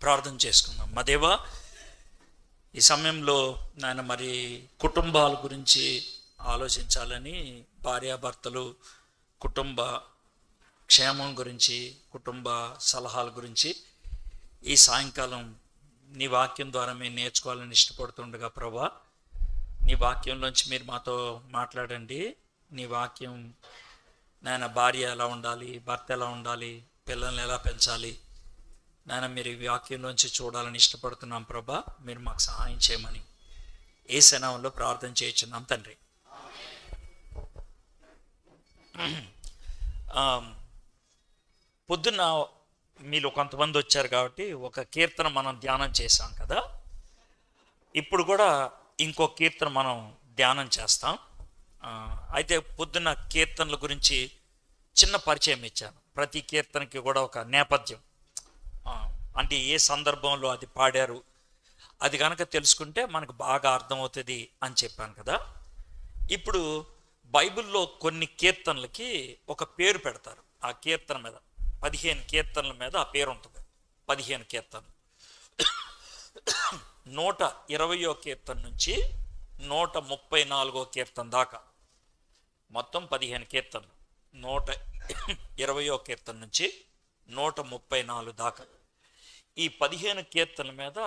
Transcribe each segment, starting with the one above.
ప్రార్థన చేసుకుందాం. మా దేవా, ఈ సమయంలో నాయన మరి కుటుంబాల గురించి ఆలోచించాలని, భార్యాభర్తలు కుటుంబ క్షేమం గురించి, కుటుంబ సలహాల గురించి ఈ సాయంకాలం నీ వాక్యం ద్వారా మేము నేర్చుకోవాలని ఇష్టపడుతుండగా ప్రభా, నీ వాక్యంలోంచి మీరు మాతో మాట్లాడండి. నీ వాక్యం నాయన భార్య ఎలా ఉండాలి, భర్త ఎలా ఉండాలి, పిల్లల్ని ఎలా పెంచాలి నాయన మీరు ఈ వాక్యంలోంచి చూడాలని ఇష్టపడుతున్నాం ప్రభా. మీరు మాకు సహాయం చేయమని యేసు నామములో ప్రార్థన చేయించున్నాం తండ్రి. పొద్దున్న మీలో కొంతమంది వచ్చారు కాబట్టి ఒక కీర్తన మనం ధ్యానం చేశాం కదా. ఇప్పుడు కూడా ఇంకో కీర్తన మనం ధ్యానం చేస్తాం. అయితే పొద్దున్న కీర్తనల గురించి చిన్న పరిచయం ఇచ్చాను. ప్రతి కీర్తనకి కూడా ఒక నేపథ్యం, అంటే ఏ సందర్భంలో అది పాడారు అది కనుక తెలుసుకుంటే మనకు బాగా అర్థమవుతుంది అని చెప్పాను కదా. ఇప్పుడు బైబిల్లో కొన్ని కీర్తనలకి ఒక పేరు పెడతారు. ఆ కీర్తన మీద 15 కీర్తనల మీద ఆ పేరు ఉంటుంది. 15 కీర్తనలు 120వ కీర్తన నుంచి 134వ కీర్తన దాకా మొత్తం 15 కీర్తనలు. 120వ కీర్తన నుంచి 134 దాకా ఈ 15 కీర్తనల మీద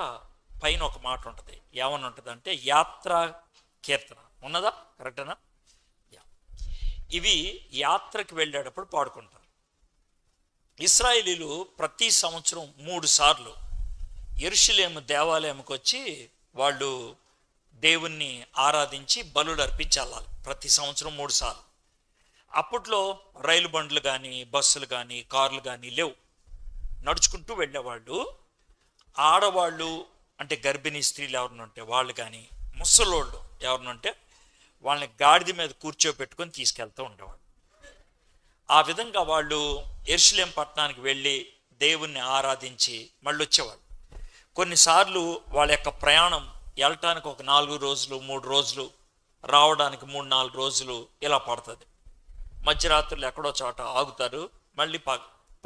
పైన ఒక మాట ఉంటుంది. ఏమని ఉంటుంది అంటే యాత్రా కీర్తన. ఉన్నదా? కరెక్టేనా? ఇవి యాత్రకు వెళ్ళేటప్పుడు పాడుకుంటారు. ఇశ్రాయేలీలు ప్రతి సంవత్సరం 3 సార్లు యెరూషలేము దేవాలయంకి వచ్చి వాళ్ళు దేవుణ్ణి ఆరాధించి బలులు అర్పించి వెళ్ళాలి. ప్రతి సంవత్సరం 3 సార్లు. అప్పట్లో రైలు బండ్లు కానీ, బస్సులు కానీ, కార్లు కానీ లేవు. నడుచుకుంటూ వెళ్ళేవాళ్ళు. ఆడవాళ్ళు అంటే గర్భిణీ స్త్రీలు ఎవరినుంటే వాళ్ళు కానీ, ముసలోళ్ళు ఎవరినుంటే వాళ్ళని గాడిద మీద కూర్చోపెట్టుకొని తీసుకెళ్తూ ఉండేవాళ్ళు. ఆ విధంగా వాళ్ళు యెరూషలేము పట్టణానికి వెళ్ళి దేవుణ్ణి ఆరాధించి మళ్ళీ వచ్చేవాళ్ళు. కొన్నిసార్లు వాళ్ళ యొక్క ప్రయాణం వెళ్ళటానికి ఒక 4 రోజులు 3 రోజులు, రావడానికి 3-4 రోజులు ఇలా పడుతుంది. మధ్యరాత్రులు ఎక్కడో చోట ఆగుతారు, మళ్ళీ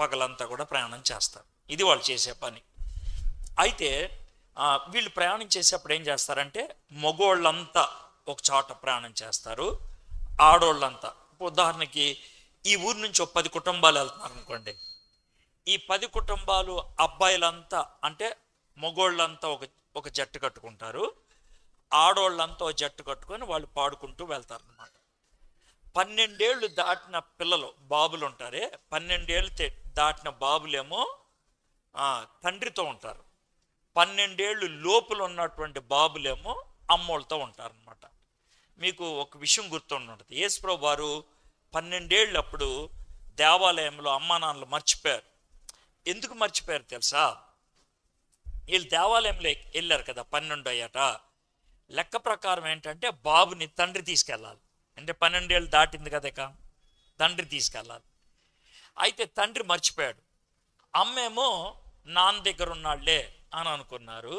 పగలంతా కూడా ప్రయాణం చేస్తారు. ఇది వాళ్ళు చేసే పని. అయితే వీళ్ళు ప్రయాణం చేసేప్పుడు ఏం చేస్తారంటే మగోళ్ళంతా ఒక చోట ప్రయాణం చేస్తారు, ఆడోళ్ళంతా. ఉదాహరణకి ఈ ఊరు నుంచి ఒక 10 కుటుంబాలు వెళ్తున్నారు అనుకోండి. ఈ 10 కుటుంబాలు అబ్బాయిలంతా అంటే మగోళ్ళంతా ఒక జట్టు కట్టుకుంటారు, ఆడోళ్ళంతా ఒక జట్టు కట్టుకొని వాళ్ళు పాడుకుంటూ వెళ్తారు అన్నమాట. 12 ఏళ్ళు దాటిన పిల్లలు బాబులు ఉంటారే, 12 ఏళ్ళు దాటిన బాబులేమో తండ్రితో ఉంటారు. 12 ఏళ్ళు లోపల ఉన్నటువంటి బాబులేమో అమ్మోళ్ళతో ఉంటారనమాట. మీకు ఒక విషయం గుర్తుంటుంది. యేసుప్రభు వారు 12 ఏళ్ళు అప్పుడు దేవాలయంలో అమ్మా నాన్నలు మర్చిపోయారు. ఎందుకు మర్చిపోయారు తెలుసా? వీళ్ళు దేవాలయంలో వెళ్ళారు కదా 12 అయ్యాట. లెక్క ప్రకారం ఏంటంటే బాబుని తండ్రి తీసుకెళ్ళాలి. అంటే 12 ఏళ్ళు దాటింది కదా, ఇక తండ్రి తీసుకెళ్ళాలి. అయితే తండ్రి మర్చిపోయాడు. అమ్మేమో నాన్న దగ్గర ఉన్నాళ్లే అని అనుకున్నారు.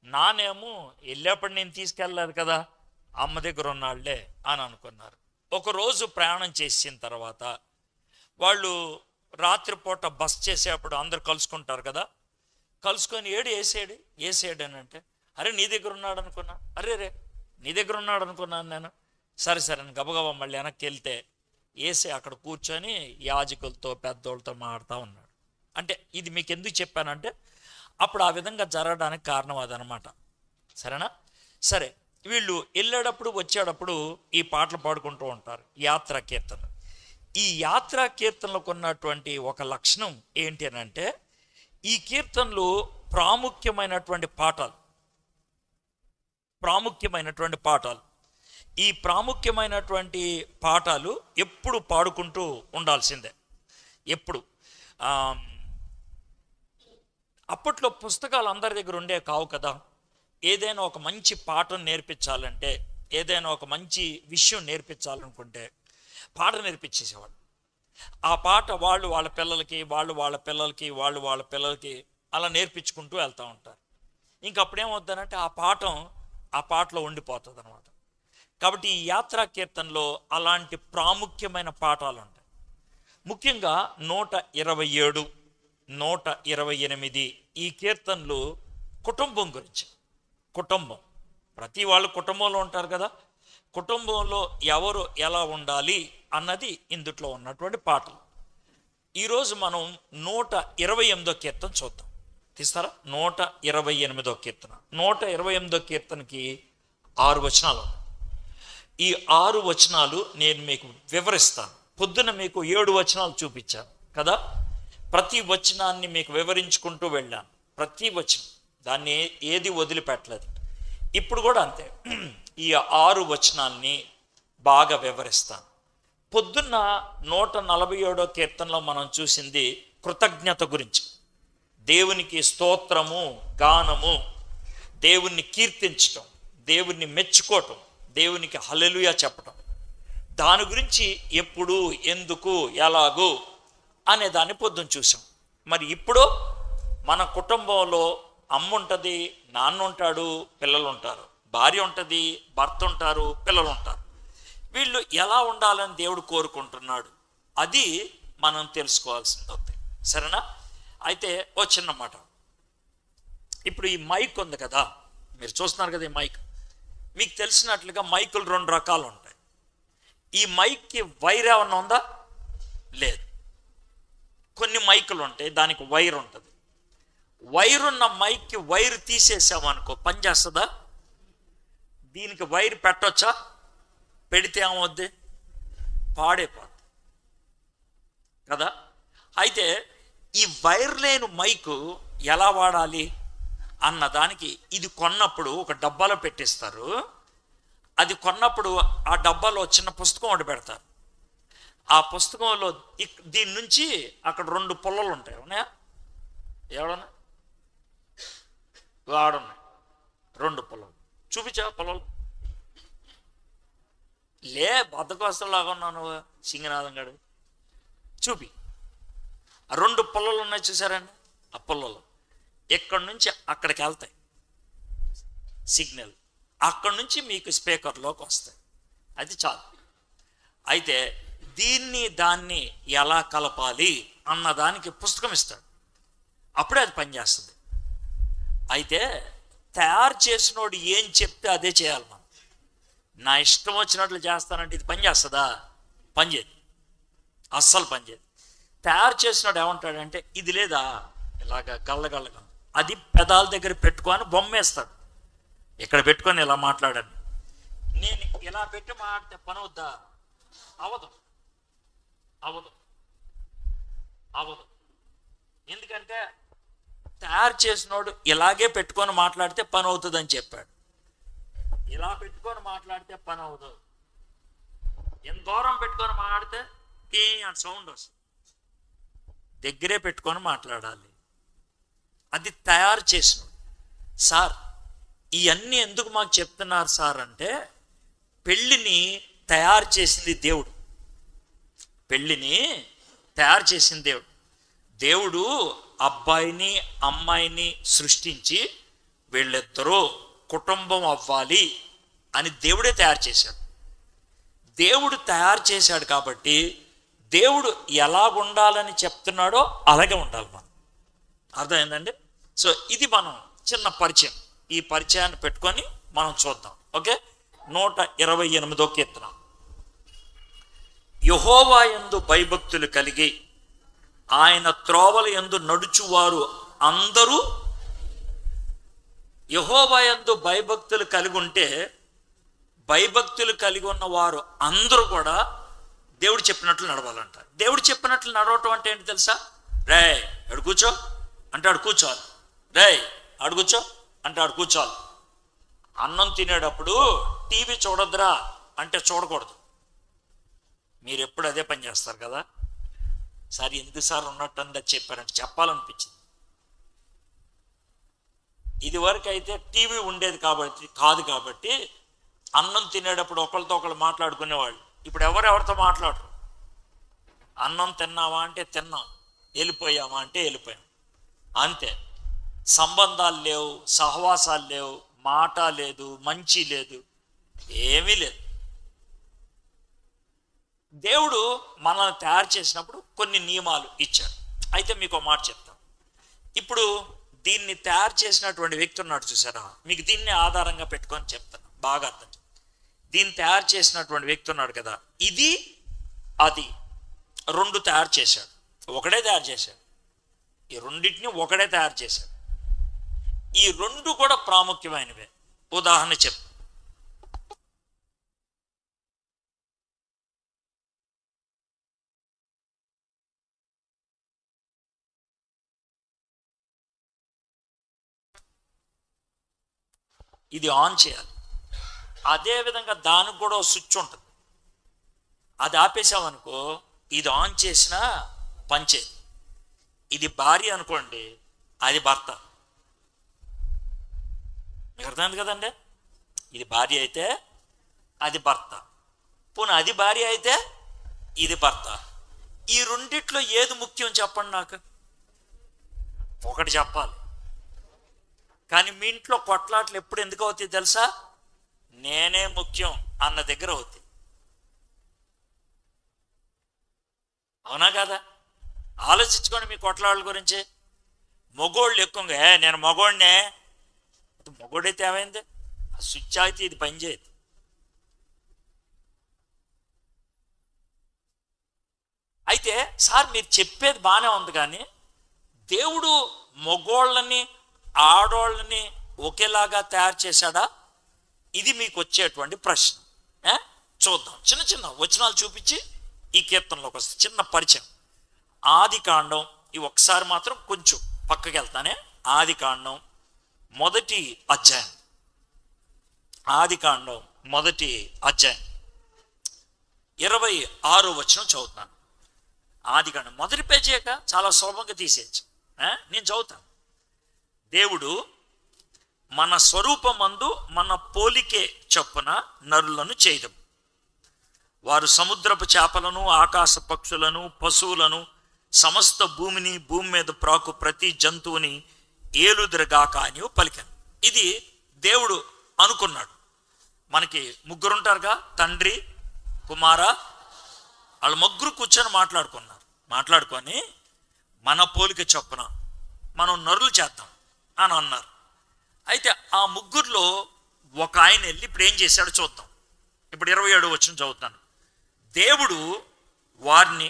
నానేమో వెళ్ళేప్పుడు నేను తీసుకెళ్ళలేదు కదా, అమ్మ దగ్గర ఉన్నాళ్లే అని అనుకున్నారు. ఒకరోజు ప్రయాణం చేసిన తర్వాత వాళ్ళు రాత్రిపూట బస్ చేసేటప్పుడు అందరు కలుసుకుంటారు కదా. కలుసుకొని ఏసేడు అని అంటే, అరే నీ దగ్గర ఉన్నాడు అనుకున్నా, అరే నీ దగ్గర ఉన్నాడు అనుకున్నాను నేను. సరే అని గబగబా మళ్ళీ వెనక్కి వెళ్తే ఏసే అక్కడ కూర్చొని యాజకులతో పెద్దోళ్ళతో మాట్లాడుతూ ఉన్నాడు. అంటే ఇది మీకు ఎందుకు చెప్పానంటే అప్పుడు ఆ విధంగా జరగడానికి కారణం అదనమాట. సరేనా? సరే, వీళ్ళు వెళ్ళేటప్పుడు వచ్చేటప్పుడు ఈ పాటలు పాడుకుంటూ ఉంటారు, యాత్రా కీర్తన. ఈ యాత్రా కీర్తనలకు ఉన్నటువంటి ఒక లక్షణం ఏంటి అని అంటే, ఈ కీర్తనలు ప్రాముఖ్యమైనటువంటి పాఠాలు. ఈ ప్రాముఖ్యమైనటువంటి పాఠాలు ఎప్పుడు పాడుకుంటూ ఉండాల్సిందే. ఎప్పుడు అప్పట్లో పుస్తకాలు అందరి దగ్గర ఉండే కావు కదా. ఏదైనా ఒక మంచి పాఠం నేర్పించాలంటే, ఏదైనా ఒక మంచి విషయం నేర్పించాలనుకుంటే పాట నేర్పించేసేవాళ్ళు. ఆ పాట వాళ్ళు వాళ్ళ పిల్లలకి, వాళ్ళ పిల్లలకి అలా నేర్పించుకుంటూ వెళ్తూ ఉంటారు. ఇంకప్పుడేమవుతుందంటే ఆ పాటలో ఉండిపోతుంది అనమాట. కాబట్టి ఈ యాత్రా కీర్తనలో అలాంటి ప్రాముఖ్యమైన పాఠాలు ఉంటాయి. ముఖ్యంగా 127 128 ఈ కీర్తనలు కుటుంబం గురించి. కుటుంబం, ప్రతి వాళ్ళు కుటుంబంలో ఉంటారు కదా, కుటుంబంలో ఎవరు ఎలా ఉండాలి అన్నది ఇందుట్లో ఉన్నటువంటి పాటలు. ఈరోజు మనం 128వ కీర్తన చూద్దాం. తీస్తారా? 128వ కీర్తన. 128వ కీర్తనకి 6 వచనాలు. ఈ 6 వచనాలు నేను మీకు వివరిస్తాను. పొద్దున మీకు 7 వచనాలు చూపించాను కదా, ప్రతి వచనాన్ని మీకు వివరించుకుంటూ వెళ్ళాను. ప్రతి వచనం, దాన్ని ఏది వదిలిపెట్టలేదు. ఇప్పుడు కూడా అంతే, ఈ 6 వచనాల్ని బాగా వివరిస్తాను. పొద్దున్న 147వ కీర్తనలో మనం చూసింది కృతజ్ఞత గురించి. దేవునికి స్తోత్రము, గానము, దేవుణ్ణి కీర్తించటం, దేవుణ్ణి మెచ్చుకోవటం, దేవునికి హల్లెలూయా చెప్పటం. దాని గురించి ఎప్పుడు, ఎందుకు, ఎలాగూ అనే దాన్ని పొద్దున్న చూసాం. మరి ఇప్పుడు మన కుటుంబంలో అమ్మ ఉంటుంది, నాన్న ఉంటాడు, పిల్లలు ఉంటారు, భార్య ఉంటుంది, భర్త ఉంటారు, పిల్లలు ఉంటారు. వీళ్ళు ఎలా ఉండాలని దేవుడు కోరుకుంటున్నాడు, అది మనం తెలుసుకోవాల్సింది అవుతుంది. సరేనా? అయితే ఓ చిన్న మాట. ఇప్పుడు ఈ మైక్ ఉంది కదా, మీరు చూస్తున్నారు కదా ఈ మైక్. మీకు తెలిసినట్లుగా మైకులు 2 రకాలు ఉంటాయి. ఈ మైక్కి వైర్ ఏమన్నా ఉందా? లేదు. కొన్ని మైకులు ఉంటాయి దానికి వైర్ ఉంటుంది. వైర్ ఉన్న మైక్కి వైర్ తీసేసామనుకో పనిచేస్తుందా? దీనికి వైర్ పెట్టొచ్చా? పెడితే ఏమవుద్ది? పాడైపోద్ది కదా. అయితే ఈ వైర్ లేని మైకు ఎలా వాడాలి అన్నదానికి, ఇది కొన్నప్పుడు ఒక డబ్బాలో పెట్టిస్తారు. అది కొన్నప్పుడు ఆ డబ్బాలో చిన్న పుస్తకం ఒకటి పెడతారు. ఆ పుస్తకంలో దీని నుంచి అక్కడ 2 పుల్లలు ఉంటాయి. ఉన్నాయా? ఎవడన్నా? వాడున్నాయి 2 పుల్లలు. చూపించా పుల్లలు? లే, బద్దకొస్తలాగా ఉన్నావు నువ్వు సింగనాథం గడు. చూపి. ఆ 2 పుల్లలు ఉన్నాయి చూసారండి. ఆ పుల్లలు ఎక్కడి నుంచి అక్కడికి వెళ్తాయి సిగ్నల్, అక్కడి నుంచి మీకు స్పీకర్లోకి వస్తాయి. అది చాలు. అయితే దీన్ని దాన్ని ఎలా కలపాలి అన్నదానికి పుస్తకం ఇస్తాడు, అప్పుడే అది పనిచేస్తుంది. అయితే తయారు చేసినోడు ఏం చెప్తే అదే చేయాలి. మనం నా ఇష్టం వచ్చినట్లు చేస్తానంటే ఇది పనిచేస్తుందా? పనిచేయదు, అస్సలు పనిచేయదు. తయారు చేసినోడు ఏమంటాడంటే, ఇది లేదా ఇలాగా గల్లగల్లగా, అది పెదాల దగ్గర పెట్టుకొని బొమ్మేస్తాడు. ఇక్కడ పెట్టుకొని ఇలా మాట్లాడాను, నేను ఇలా పెట్టి మాట్లాడితే పని అవుద్దా? అవదు, అవదు, అవదు. ఎందుకంటే తయారు చేసినోడు ఇలాగే పెట్టుకొని మాట్లాడితే పని అవుతుందని చెప్పాడు. ఇలా పెట్టుకొని మాట్లాడితే పని అవదు. ఎంత దూరం పెట్టుకొని మాట్లాడితే అని సౌండ్ వస్తుంది. దగ్గరే పెట్టుకొని మాట్లాడాలి. అది తయారు చేసినోడు. సార్ ఇవన్నీ ఎందుకు మాకు చెప్తున్నారు సార్ అంటే, పెళ్ళిని తయారు చేసింది దేవుడు. పెళ్ళిని తయారు చేసింది దేవుడు. దేవుడు అబ్బాయిని అమ్మాయిని సృష్టించి వీళ్ళిద్దరూ కుటుంబం అవ్వాలి అని దేవుడే తయారు చేశాడు. దేవుడు తయారు చేశాడు కాబట్టి దేవుడు ఎలా ఉండాలని చెప్తున్నాడో అలాగే ఉండాలి మనం. అర్థమైందండి? సో ఇది మనం చిన్న పరిచయం. ఈ పరిచయాన్ని పెట్టుకొని మనం చూద్దాం. ఓకే, 128వ కీర్తన. యెహోవా యందు భయభక్తులు కలిగి ఆయన త్రోవల యందు నడుచువారు అందరూ. యెహోవా యందు భయభక్తులు కలిగి ఉంటే, భయభక్తులు కలిగి ఉన్న వారు అందరూ కూడా దేవుడు చెప్పినట్లు నడవాలంట. దేవుడు చెప్పినట్లు నడవటం అంటే ఏంటి తెలుసా? రే అడు కూర్చో అంటే ఆడు కూర్చోవాలి, రే ఆడు కూర్చో అంటే ఆడు కూర్చోవాలి. అన్నం తినేటప్పుడు టీవీ చూడొద్దురా అంటే చూడకూడదు. మీరు ఎప్పుడు అదే పని చేస్తారు కదా. సార్ ఎందుసార్లు ఉన్నట్టు అని చెప్పారంటే చెప్పాలనిపించింది. ఇది వరకు అయితే టీవీ ఉండేది కాదు కాబట్టి అన్నం తినేటప్పుడు ఒకరితో ఒకరు మాట్లాడుకునేవాళ్ళు. ఇప్పుడు ఎవరెవరితో మాట్లాడరు. అన్నం తిన్నావా అంటే తిన్నాం, వెళ్ళిపోయామా అంటే వెళ్ళిపోయాం, అంతే. సంబంధాలు లేవు, సహవాసాలు లేవు, మాట లేదు, మంచి లేదు, ఏమీ లేదు. దేవుడు మనల్ని తయారు చేసినప్పుడు కొన్ని నియమాలు ఇచ్చాడు. అయితే మీకు మాట చెప్తాను. ఇప్పుడు దీన్ని తయారు చేసినటువంటి వ్యక్తి ఉన్నాడు చూసారా, మీకు దీన్ని ఆధారంగా పెట్టుకొని చెప్తాను, బాగా అర్థం. దీన్ని తయారు చేసినటువంటి వ్యక్తి ఉన్నాడు కదా, ఇది అది రెండు తయారు చేశాడు, ఒకడే తయారు చేశాడు. ఈ రెండింటిని ఒకడే తయారు చేశాడు. ఈ రెండు కూడా ప్రాముఖ్యమైనవే. ఉదాహరణ చెప్పు. ఇది ఆన్ చేయాలి. అదేవిధంగా దానికి కూడా స్విచ్ ఉంటుంది. అది ఆపేసామనుకో, ఇది ఆన్ చేసినా పనిచేది. ఇది భార్య అనుకోండి, అది భర్త. మీకు అర్థమైంది కదండి? ఇది భార్య అయితే అది భర్త, పోనీ అది భార్య అయితే ఇది భర్త. ఈ రెండిట్లో ఏది ముఖ్యం చెప్పండి నాకు. ఒకటి చెప్పాలి. కానీ మీ ఇంట్లో కొట్లాట్లు ఎప్పుడు ఎందుకు అవుతాయి తెలుసా? నేనే ముఖ్యం అన్న దగ్గర అవుతాయి. అవునా కదా? ఆలోచించుకోండి మీ కొట్లాళ్ళ గురించి. మగోళ్ళు ఎక్కువగా నేను మగోడినే, మగోడైతే ఏమైంది? ఆ స్విచ్ అయితే ఇది పనిచేయదు. అయితే సార్ మీరు చెప్పేది బాగానే ఉంది, కానీ దేవుడు మగోళ్ళని ఆడోళ్ళని ఒకేలాగా తయారు చేశాడా? ఇది మీకు వచ్చేటువంటి ప్రశ్న. చూద్దాం. చిన్న చిన్న వచనాలు చూపించి ఈ కీర్తనలోకి వస్తే చిన్న పరిచయం. ఆది కాండం, ఈ ఒకసారి మాత్రం కొంచెం పక్కకి వెళ్తానే. ఆది కాండం మొదటి అధ్యాయం, ఆది కాండం మొదటి అధ్యాయం 26వ వచనం చదువుతున్నాను. ఆది కాండం మొదటి పేజీక చాలా సులభంగా తీసేయచ్చు. నేను చదువుతాను. దేవుడు మన స్వరూపమందు మన పోలికే చొప్పున నరులను చేయడం, వారు సముద్రపు చేపలను ఆకాశ పక్షులను పశువులను సమస్త భూమిని భూమి మీద ప్రాకు ప్రతి జంతువుని ఏలుదురుగాక అని పలికాను. ఇది దేవుడు అనుకున్నాడు. మనకి ముగ్గురుంటారుగా, తండ్రి కుమార, వాళ్ళు ముగ్గురు కూర్చొని మాట్లాడుకొని మన పోలిక చొప్పున మనం నరులు చేద్దాం అని అన్నారు. అయితే ఆ ముగ్గురులో ఒక ఆయన వెళ్ళి ఇప్పుడు ఏం చేశాడో చూద్దాం. ఇప్పుడు 27వ వచనం చదువుతాను. దేవుడు వారిని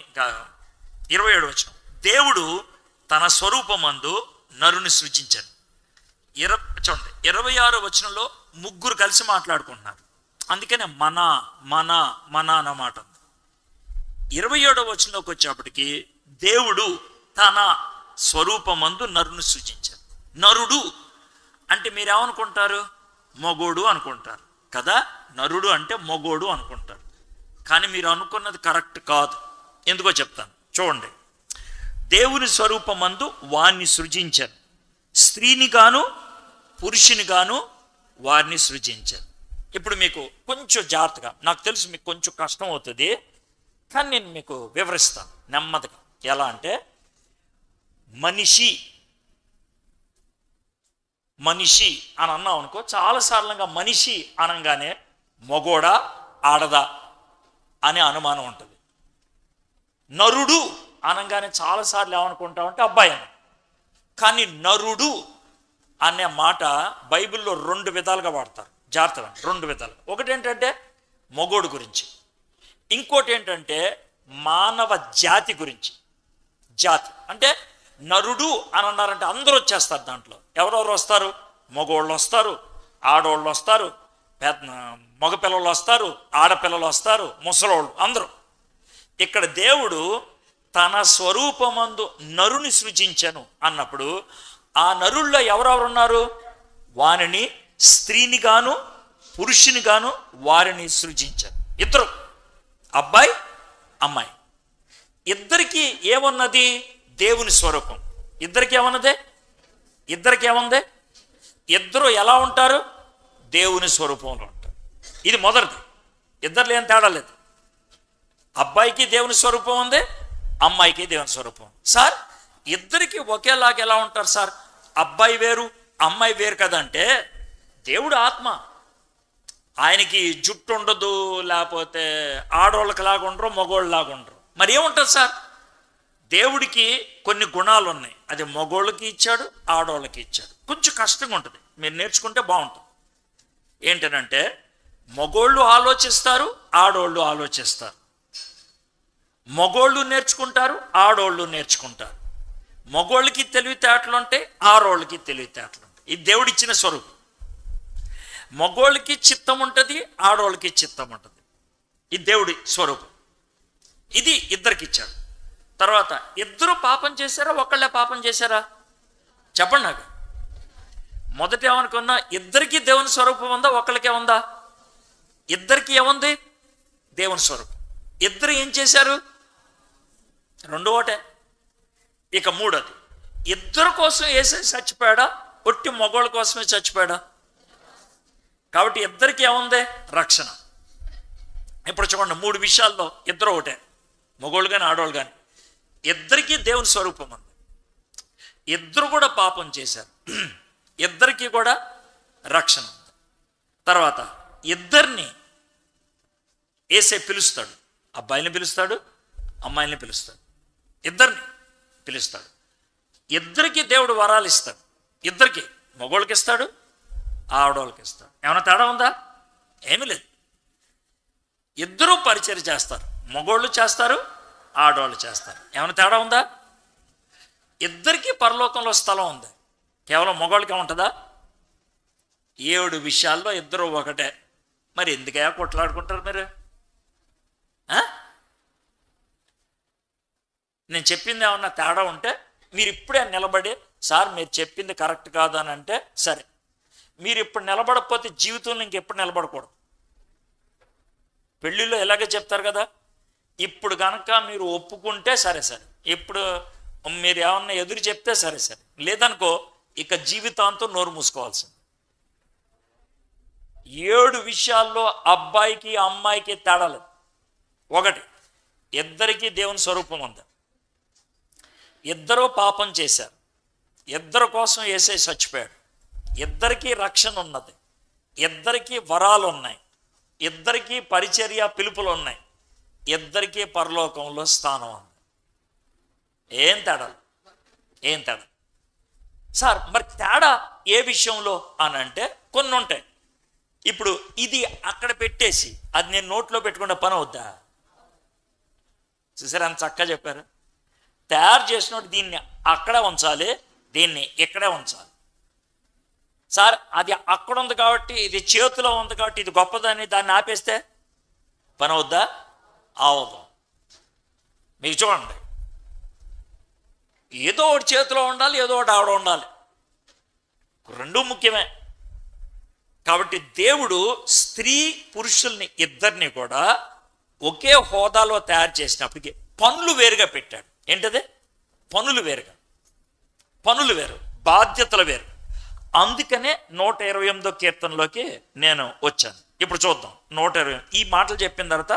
27వ వచనం, దేవుడు తన స్వరూపమందు నరుని సృజించాడు. 26వ వచనంలో ముగ్గురు కలిసి మాట్లాడుకుంటున్నారు, అందుకనే మన మన మన అన్నమాట. 27వ వచనంలోకి వచ్చేప్పటికి దేవుడు తన స్వరూపమందు నరుని సృజించాడు. నరుడు అంటే మీరేమనుకుంటారు? మగోడు అనుకుంటారు కదా. నరుడు అంటే మగోడు అనుకుంటారు, కానీ మీరు అనుకున్నది కరెక్ట్ కాదు. ఎందుకో చెప్తాను చూడండి. దేవుని స్వరూపమందు వారిని సృజించారు, స్త్రీని గాను పురుషుని గాను వారిని సృజించారు. ఇప్పుడు మీకు కొంచెం జాగ్రత్తగా, నాకు తెలుసు మీకు కొంచెం కష్టం అవుతుంది, కానీ నేను మీకు వివరిస్తాను నెమ్మదిగా. ఎలా అంటే మనిషి మనిషి అని అన్నాం అనుకో, చాలాసార్లుగా మనిషి అనగానే మగోడా ఆడదా అనే అనుమానం ఉంటుంది. నరుడు అనగానే చాలాసార్లు ఏమనుకుంటామంటే అబ్బాయి అని. కానీ నరుడు అనే మాట బైబిల్లో 2 విధాలుగా వాడతారు. జాగ్రత్తగా 2 విధాలుగా. ఒకటి ఏంటంటే మగోడు గురించి, ఇంకోటి ఏంటంటే మానవ జాతి గురించి. జాతి అంటే నరుడు అని అన్నారంటే అందరూ వచ్చేస్తారు దాంట్లో. ఎవరెవరు వస్తారు? మగోళ్ళు వస్తారు, ఆడోళ్ళు వస్తారు, మగపిల్లలు వస్తారు, ఆడపిల్లలు వస్తారు, ముసలోళ్ళు, అందరూ. ఇక్కడ దేవుడు తన స్వరూపమందు నరుని సృజించను అన్నప్పుడు ఆ నరుల్లో ఎవరెవరు ఉన్నారు? వారిని స్త్రీని గాను పురుషుని గాను వారిని సృజించాను. ఇద్దరు, అబ్బాయి అమ్మాయి. ఇద్దరికి ఏమున్నది? దేవుని స్వరూపం. ఇద్దరికి ఏమన్నదే? ఇద్దరికి ఏముంది? ఇద్దరు ఎలా ఉంటారు? దేవుని స్వరూపంలో ఉంటారు. ఇది మొదటిది. ఇద్దరు ఏం తేడా లేదు. అబ్బాయికి దేవుని స్వరూపం ఉంది, అమ్మాయికి దేవుని స్వరూపం. సార్ ఇద్దరికి ఒకేలాగా ఎలా ఉంటారు సార్? అబ్బాయి వేరు అమ్మాయి వేరు కదంటే, దేవుడు ఆత్మ, ఆయనకి జుట్టు ఉండదు, లేకపోతే ఆడోళ్ళకి లాగా ఉండరు, మగోళ్ళలాగా ఉండరు. మరి ఏముంటుంది సార్? దేవుడికి కొన్ని గుణాలు ఉన్నాయి. అది మగోళ్ళకి ఇచ్చాడు, ఆడవాళ్ళకి ఇచ్చాడు. కొంచెం కష్టంగా ఉంటుంది, మీరు నేర్చుకుంటే బాగుంటుంది. ఏంటనంటే మగోళ్ళు ఆలోచిస్తారు, ఆడోళ్ళు ఆలోచిస్తారు. మగోళ్ళు నేర్చుకుంటారు, ఆడోళ్ళు నేర్చుకుంటారు. మగోళ్ళకి తెలివితేటలు ఉంటాయి, ఆడోళ్ళకి తెలివితేటలు ఉంటాయి. ఇది దేవుడిచ్చిన స్వరూపం. మగోళ్ళకి చిత్తం ఉంటుంది, ఆడోళ్ళకి చిత్తం ఉంటుంది. ఇది దేవుడి స్వరూపం. ఇది ఇద్దరికి ఇచ్చాడు. తర్వాత ఇద్దరు పాపం చేశారా, ఒకళ్ళే పాపం చేశారా? చెప్పండి నాకు. మొదట ఏమనుకున్నా, ఇద్దరికి దేవుని స్వరూపం ఉందా, ఒకళ్ళకే ఉందా? ఇద్దరికి ఏముంది? దేవుని స్వరూపం. ఇద్దరు ఏం చేశారు? రెండు ఒకటే. ఇక మూడోది, ఇద్దరు కోసం యేసు చచ్చిపోయాడా, ఒట్టి మగోళ్ళ కోసమే చచ్చిపోయాడా? కాబట్టి ఇద్దరికి ఏముంది? రక్షణ. ఇప్పుడు చూడండి, మూడు విషయాల్లో ఇద్దరు ఒకటే, మగోళ్ళు కానీ ఆడవాళ్ళు కానీ. ఇద్దరికీ దేవుని స్వరూపం ఉంది. ఇద్దరు కూడా పాపం చేశారు, ఇద్దరికి కూడా రక్షణ ఉంది. తర్వాత ఇద్దరిని యేసే పిలుస్తాడు. అబ్బాయిని పిలుస్తాడు, అమ్మాయిని పిలుస్తాడు, ఇద్దరిని పిలుస్తాడు. ఇద్దరికి దేవుడు వరాలు ఇస్తాడు. ఇద్దరికి, మగోళ్ళకి ఇస్తాడు, ఆడవాళ్ళకి ఇస్తాడు. ఏమైనా తేడా ఉందా? ఏమీ లేదు. ఇద్దరూ పరిచర్య చేస్తారు, మగోళ్ళు చేస్తారు, ఆడవాళ్ళు చేస్తారు. ఏమైనా తేడా ఉందా? ఇద్దరికీ పరలోకంలో స్థలం ఉంది. కేవలం మగవాళ్ళకి ఏముంటుందా? 7 విషయాల్లో ఇద్దరు ఒకటే. మరి ఎందుకయ్యా కొట్లాడుకుంటారు మీరు? నేను చెప్పింది ఏమన్నా తేడా ఉంటే మీరు ఇప్పుడే నిలబడి, సార్ మీరు చెప్పింది కరెక్ట్ కాదు అని అంటే సరే. మీరు ఇప్పుడు నిలబడకపోతే జీవితంలో ఇంకెప్పుడు నిలబడకూడదు. పెళ్ళిళ్ళు ఎలాగే చెప్తారు కదా, ఇప్పుడు కనుక మీరు ఒప్పుకుంటే సరే సరే, ఇప్పుడు మీరు ఏమన్నా ఎదురు చెప్తే సరే సరే, లేదనుకో ఇక జీవితాంతం నోరు మూసుకోవాల్సింది. 7 విషయాల్లో అబ్బాయికి అమ్మాయికి తేడాలేదు. ఒకటి, ఇద్దరికీ దేవుని స్వరూపం ఉంది. ఇద్దరూ పాపం చేశారు, ఇద్దరి కోసం యేసే చచ్చిపోయాడు. ఇద్దరికీ రక్షణ ఉన్నది, ఇద్దరికీ వరాలు ఉన్నాయి, ఇద్దరికీ పరిచర్య పిలుపులు ఉన్నాయి, ఇద్దరికీ పరలోకంలో స్థానం ఉంది. ఏం తేడా? ఏం తేడా? సార్ మరి తేడా ఏ విషయంలో అని అంటే కొన్ని ఉంటాయి. ఇప్పుడు ఇది అక్కడ పెట్టేసి అది నేను నోట్లో పెట్టుకున్న పని అవుద్దా? చూసారా అంత చక్కగా చెప్పారు. తయారు చేసినట్టు దీన్ని అక్కడే ఉంచాలి, దీన్ని ఇక్కడే ఉంచాలి. సార్ అది అక్కడ ఉంది కాబట్టి, ఇది చేతిలో ఉంది కాబట్టి ఇది గొప్పదని దాన్ని ఆపేస్తే పని అవుద్దా? అవదు. మీకు చూడండి, ఏదో ఒకటి చేతిలో ఉండాలి, ఏదో ఒకటి ఆవిడ ఉండాలి, రెండూ ముఖ్యమే. కాబట్టి దేవుడు స్త్రీ పురుషుల్ని ఇద్దరిని కూడా ఒకే హోదాలో తయారు చేసినప్పటికీ పనులు వేరుగా పెట్టాడు. ఏంటది? పనులు వేరుగా, పనులు వేరు, బాధ్యతలు వేరు. అందుకనే 128వ కీర్తనలోకి నేను వచ్చాను. ఇప్పుడు చూద్దాం 120. ఈ మాటలు చెప్పిన తర్వాత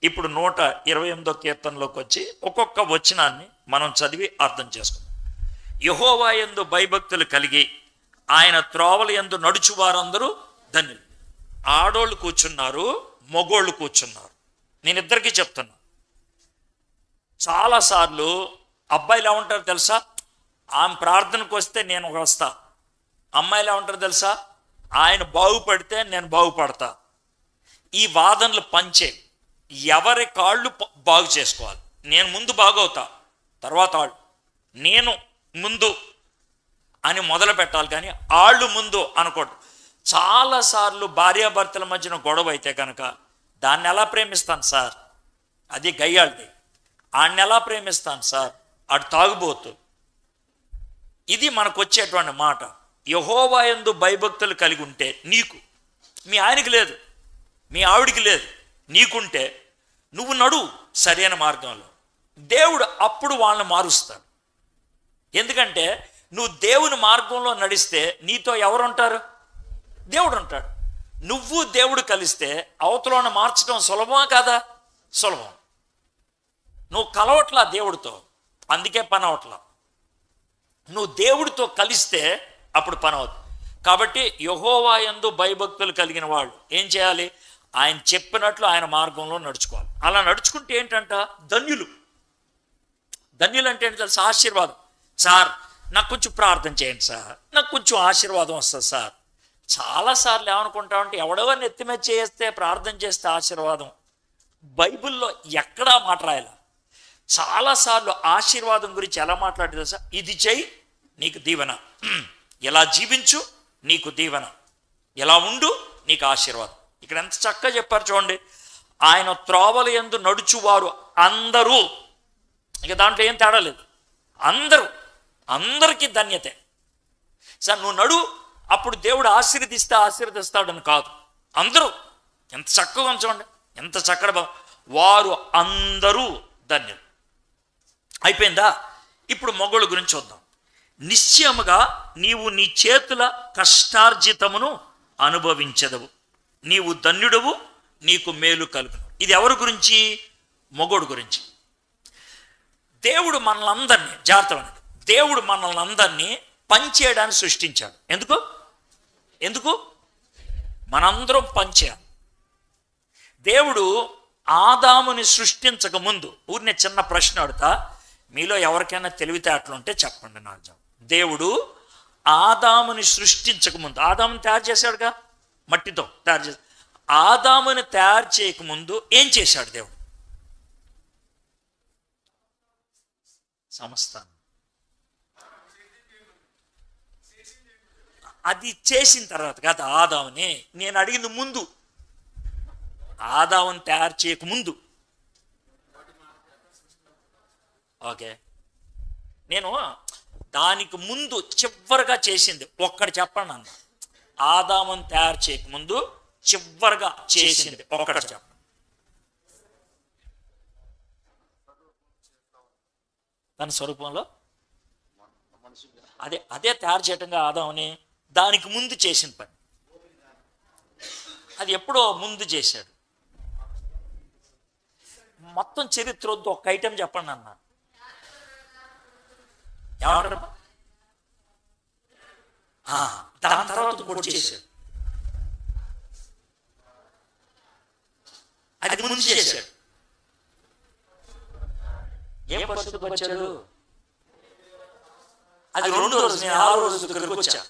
ఇప్పుడు 128వ కీర్తనలోకి వచ్చి ఒక్కొక్క వచనాన్ని మనం చదివి అర్థం చేసుకుందాం. యెహోవా యందు భయభక్తులు కలిగి ఆయన త్రోవల యందు నడుచు వారందరూ ధన్యులు. ఆడోళ్ళు కూర్చున్నారు, మగోళ్ళు కూర్చున్నారు. నేను ఇద్దరికీ చెప్తున్నా. చాలాసార్లు అబ్బాయిలు ఏమంటారు తెలుసా? ఆమె ప్రార్థనకు వస్తే నేను వస్తా. అమ్మాయిలు ఏమంటారు తెలుసా? ఆయన బాగుపడితే నేను బాగుపడతా. ఈ వాదనలు పంచే. ఎవరి కాళ్ళు బాగు చేసుకోవాలి. నేను ముందు బాగవుతా, తర్వాత వాళ్ళు, నేను ముందు అని మొదలు పెట్టాలి, కానీ వాళ్ళు ముందు అనకూడదు. చాలాసార్లు భార్యాభర్తల మధ్యన గొడవ అయితే కనుక దాన్ని ఎలా ప్రేమిస్తాను సార్, అది గయ్యాళ్ళది. ఆడిని ఎలా ప్రేమిస్తాను సార్, ఆడు తాగుబోతు. ఇది మనకు వచ్చేటువంటి మాట. యెహోవా యందు భయభక్తులు కలిగి ఉంటే నీకు, మీ ఆయనకి లేదు, మీ ఆవిడికి లేదు, నీకుంటే నువ్వు నడువు సరైన మార్గంలో. దేవుడు అప్పుడు వాళ్ళని మారుస్తాడు. ఎందుకంటే నువ్వు దేవుని మార్గంలో నడిస్తే నీతో ఎవరు ఉంటారు? దేవుడు ఉంటాడు. నువ్వు దేవుడు కలిస్తే అవతలను మార్చడం సులభమా కాదా? సులభం. నువ్వు కలవట్లా దేవుడితో, అందుకే పని అవట్లా. నువ్వు దేవుడితో కలిస్తే అప్పుడు పని అవుతుంది. కాబట్టి యెహోవా యందు భయభక్తులు కలిగిన వాళ్ళు ఏం చేయాలి? ఆయన చెప్పినట్లు ఆయన మార్గంలో నడుచుకోవాలి. అలా నడుచుకుంటే ఏంటంట? ధన్యులు. ధన్యులు అంటే ఏంటి తెలుసా? ఆశీర్వాదం. సార్ నాకు కొంచెం ప్రార్థన చేయండి సార్, నాకు కొంచెం ఆశీర్వాదం వస్తుంది సార్. చాలాసార్లు ఏమనుకుంటామంటే ఎవడో నెత్తి మీద చేస్తే ప్రార్థన చేస్తే ఆశీర్వాదం. బైబిల్లో ఎక్కడా మాట రాయాల. చాలాసార్లు ఆశీర్వాదం గురించి ఎలా మాట్లాడి తెలుసా? ఇది చెయ్యి నీకు దీవెన, ఎలా జీవించు నీకు దీవెన, ఎలా ఉండు నీకు ఆశీర్వాదం. ఇక్కడ ఎంత చక్కగా చెప్పారు చూడండి. ఆయన త్రోవల యందు నడుచువారు అందరూ, ఇక దాంట్లో ఏం తేడా లేదు, అందరికీ ధన్యతే. సార్ నువ్వు నడు అప్పుడు దేవుడు ఆశీర్వదిస్తాడని కాదు, అందరూ. ఎంత చక్కగా ఉంచండి, ఎంత చక్కగా. వారు అందరూ ధన్యులు. అయిపోయిందా? ఇప్పుడు మొగోళ్ళ గురించి చూద్దాం. నిశ్చయముగా నీవు నీ చేతుల కష్టార్జితమును అనుభవించదవు, నీవు ధన్యుడవు, నీకు మేలు కలుగును. ఇది ఎవరి గురించి? మొగోడు గురించి. దేవుడు మనల్ని జాగ్రత్త, దేవుడు మనల్ని అందరినీ పనిచేయడానికి సృష్టించాడు. ఎందుకు మనందరం పనిచేయాలి. దేవుడు ఆదాముని సృష్టించక ముందు, ఊరినే చిన్న ప్రశ్న అడుగుతా, మీలో ఎవరికైనా తెలివితేటలుంటే చెప్పండి నాకు. దేవుడు ఆదాముని సృష్టించక ముందు, ఆదాముని తయారు చేశాడుగా, మట్టితో తయారు చేశాడు. ఆదాముని తయారు చేయకముందు ఏం చేశాడు దేవుడు? సమస్తాన్ని. అది చేసిన తర్వాత కదా ఆదాముని. నేను అడిగింది ముందు, ఆదాముని తయారు చేయకముందు. ఓకే, నేను దానికి ముందు చివరిగా చేసింది ఒక్కటి చెప్పండి అన్న. ఆదాముని తయారు చేయకముందు చివరిగా చేసింది ఒక్కటి చెప్పండి. తన స్వరూపంలో అదే తయారు చేయటంగా ఆదాముని. దానికి ముందు చేసిన పని అది ఎప్పుడో ముందు చేశాడు. మొత్తం చరిత్ర వద్దు, ఒక ఐటెం చెప్పండి అన్న. ఏమంటారు? దాని తర్వాత కూడా చేశాడు, అది ముందు చేశాడు. ఏం పరిస్థితికి అది 2వ రోజు, నేను 6వ రోజు దగ్గరికి వచ్చా.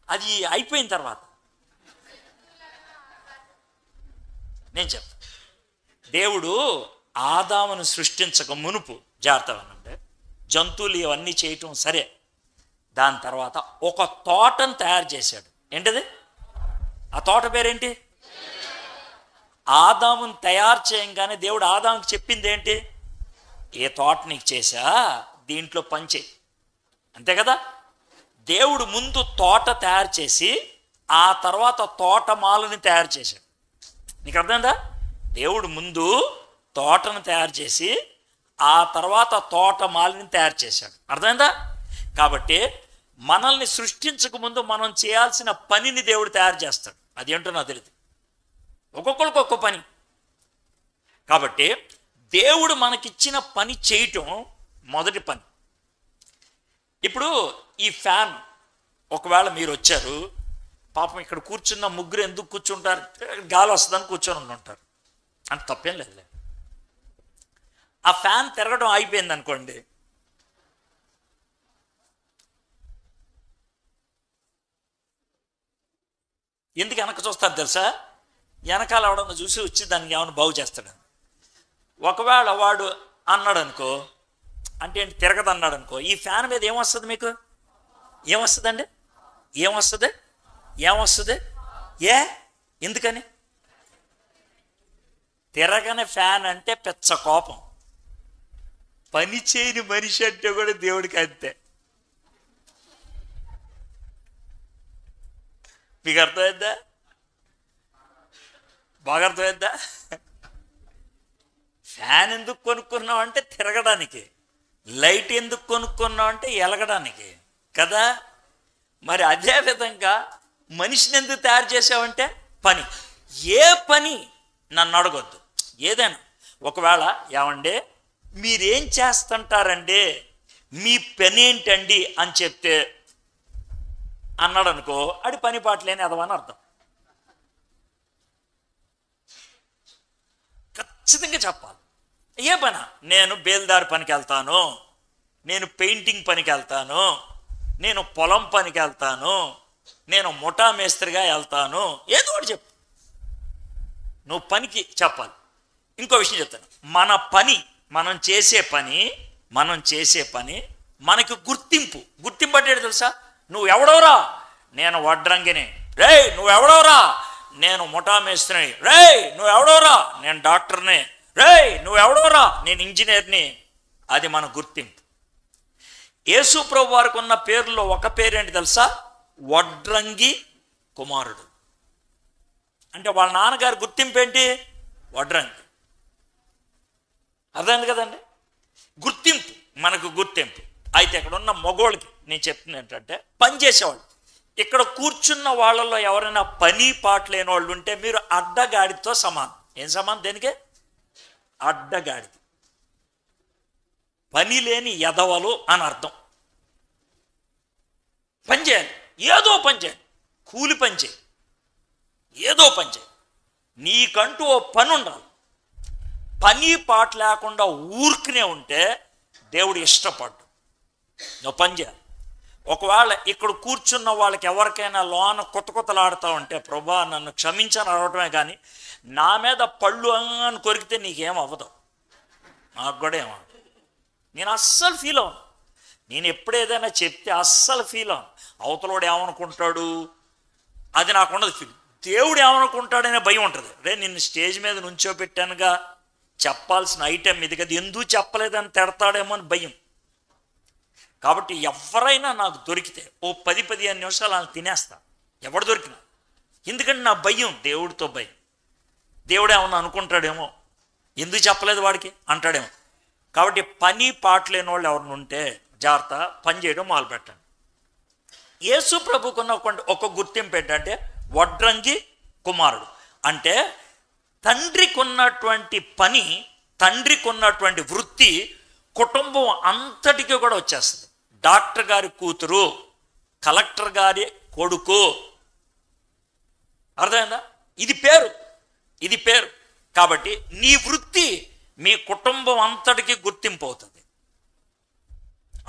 అది అయిపోయిన తర్వాత నేను చెప్తా. దేవుడు ఆదామును సృష్టించక మునుపు జాగ్రత్తగా జంతువులు ఇవన్నీ చేయటం సరే, దాని తర్వాత ఒక తోటను తయారు చేశాడు. ఏంటది? ఆ తోట పేరేంటి? ఆదామును తయారు చేయంగానే దేవుడు ఆదాముకి చెప్పింది ఏంటి? ఏ తోట నీకు చేశా, దీంట్లో పని చేయి, అంతే కదా. దేవుడు ముందు తోట తయారు చేసి ఆ తర్వాత తోటమాలని తయారు చేశాడు. నీకు అర్థమైందా? దేవుడు ముందు తోటను తయారు చేసి ఆ తర్వాత తోటమాలిని తయారు చేశాడు. అర్థమైందా? కాబట్టి మనల్ని సృష్టించక ముందు మనం చేయాల్సిన పనిని దేవుడు తయారు చేస్తాడు. అదేంటో నాకు తెలియదు, ఒక్కొక్కరికి ఒక్కొక్క పని. కాబట్టి దేవుడు మనకిచ్చిన పని చేయటం మొదటి పని. ఇప్పుడు ఈ ఫ్యాన్, ఒకవేళ మీరు వచ్చారు, పాపం ఇక్కడ కూర్చున్న ముగ్గురు ఎందుకు కూర్చుంటారు? గాలి వస్తుందని కూర్చొని ఉంటారు, అంత తప్పేం లేదులే. ఆ ఫ్యాన్ తిరగడం అయిపోయింది అనుకోండి, ఎందుకు వెనక చూస్తారు తెలుసా? వెనకాల ఎవడన్నా చూసి వచ్చి దానికి ఏమైనా బాగు చేస్తాడు. ఒకవేళ వాడు అన్నాడు అనుకో, అంటే ఏంటి తిరగదు అన్నాడు అనుకో, ఈ ఫ్యాన్ మీద ఏమొస్తుంది? మీకు ఏమొస్తుందండి? ఏమొస్తుంది? ఎందుకని? తిరగని ఫ్యాన్ అంటే పెచ్చ కోపం. పని చేయని మనిషి అంటే కూడా దేవుడికి అంతే. మీకు అర్థమైందా? బాగా అర్థమైందా? ఫ్యాన్ ఎందుకు కొనుక్కున్నాం అంటే తిరగడానికి, లైట్ ఎందుకు కొనుక్కున్నాం అంటే ఎలగడానికి కదా. మరి అదే విధంగా మనిషిని ఎందుకు తయారు చేసావంటే పని. ఏ పని నన్ను అడగొద్దు, ఏదైనా. ఒకవేళ ఏమంటే మీరేం చేస్తుంటారండి, మీ పని ఏంటండి అని చెప్తే అన్నాడు అనుకో, అది పని పాటలేని ఎదవని అర్థం. ఖచ్చితంగా చెప్పాలి. ఏ పని? నేను బేల్దారి పనికి వెళ్తాను, నేను పెయింటింగ్ పనికి వెళ్తాను, నేను పొలం పనికి వెళ్తాను, నేను ముఠా మేస్త్రిగా వెళ్తాను, ఏదో ఒకటి చెప్పు. నువ్వు పనికి చెప్పాలి. ఇంకో విషయం చెప్తాను, మనం చేసే పని మనకి గుర్తింపు అంటే తెలుసా? నువ్వు ఎవడవరా? నేను వడ్రంగిని. రేయ్ నువ్వెవడవరా? నేను ముఠా మేస్త్రిని. రేయ్ నువ్వెవడవరా? నేను డాక్టర్ని. రేయ్ నువ్వెవడవరా? నేను ఇంజనీర్ని. అది మన గుర్తింపు. యేసు ప్రభు వారికి ఉన్న పేర్లో ఒక పేరేంటి తెలుసా? వడ్రంగి కుమారుడు. అంటే వాళ్ళ నాన్నగారి గుర్తింపు ఏంటి? వడ్రంగి. అర్థమైంది కదండి? గుర్తింపు, మనకు గుర్తింపు. అయితే ఇక్కడ ఉన్న మగోళ్ళకి నేను చెప్తున్నా ఏంటంటే, పని చేసేవాళ్ళు, ఇక్కడ కూర్చున్న వాళ్ళలో ఎవరైనా పని పాట లేని వాళ్ళు ఉంటే మీరు అడ్డగాడితో సమానం. ఏం సమానం? దేనికే? అడ్డగాడికి. పని లేని ఎదవలు అని అర్థం. పని చేయాలి, ఏదో పని చేయాలి, కూలి పని చేయి, ఏదో పని చేయి, నీకంటూ ఓ పని ఉండాలి. పని పాట లేకుండా ఊరికనే ఉంటే దేవుడు ఇష్టపడ్డు. నువ్వు పని చేయాలి. ఒకవేళ ఇక్కడ కూర్చున్న వాళ్ళకి ఎవరికైనా లోన కొత్తలాడుతూ ఉంటే, ప్రభా నన్ను క్షమించని అడగటమే కానీ నా మీద పళ్ళు అని కొరికితే నీకేం అవ్వదు, నాకు కూడా ఏమవ్వదు. నేను అస్సలు ఫీల్ అవ్వను. నేను ఎప్పుడు ఏదైనా చెప్తే అస్సలు ఫీల్ అవ్వను. అవతలోడు ఏమనుకుంటాడు అది నాకు ఉండదు ఫీల్. దేవుడు ఏమనుకుంటాడనే భయం ఉంటుంది. రే నిన్ను స్టేజ్ మీద నుంచోబెట్టానుగా, చెప్పాల్సిన ఐటెం ఇది కదా, ఎందుకు చెప్పలేదని తిడతాడేమో అని భయం. కాబట్టి ఎవరైనా నాకు దొరికితే ఓ 10-15 నిమిషాలు ఆయన తినేస్తా, ఎవడు దొరికినా. ఎందుకంటే నా భయం దేవుడితో భయం. దేవుడు ఏమన్నా అనుకుంటాడేమో, ఎందుకు చెప్పలేదు వాడికి అంటాడేమో. కాబట్టి పని పాట లేని వాళ్ళు ఎవరిని ఉంటే జాగ్రత్త, పని చేయడం మొదలుపెట్టండి. యేసు ప్రభుకున్న ఒక గుర్తింపు ఏంటంటే వడ్రంగి కుమారుడు. అంటే తండ్రికి ఉన్నటువంటి పని, తండ్రికి ఉన్నటువంటి వృత్తి కుటుంబం అంతటికీ కూడా వచ్చేస్తుంది. డాక్టర్ గారి కూతురు, కలెక్టర్ గారి కొడుకు, అర్థమైందా? ఇది పేరు. కాబట్టి నీ వృత్తి మీ కుటుంబం అంతటికి గుర్తింపు అవుతుంది.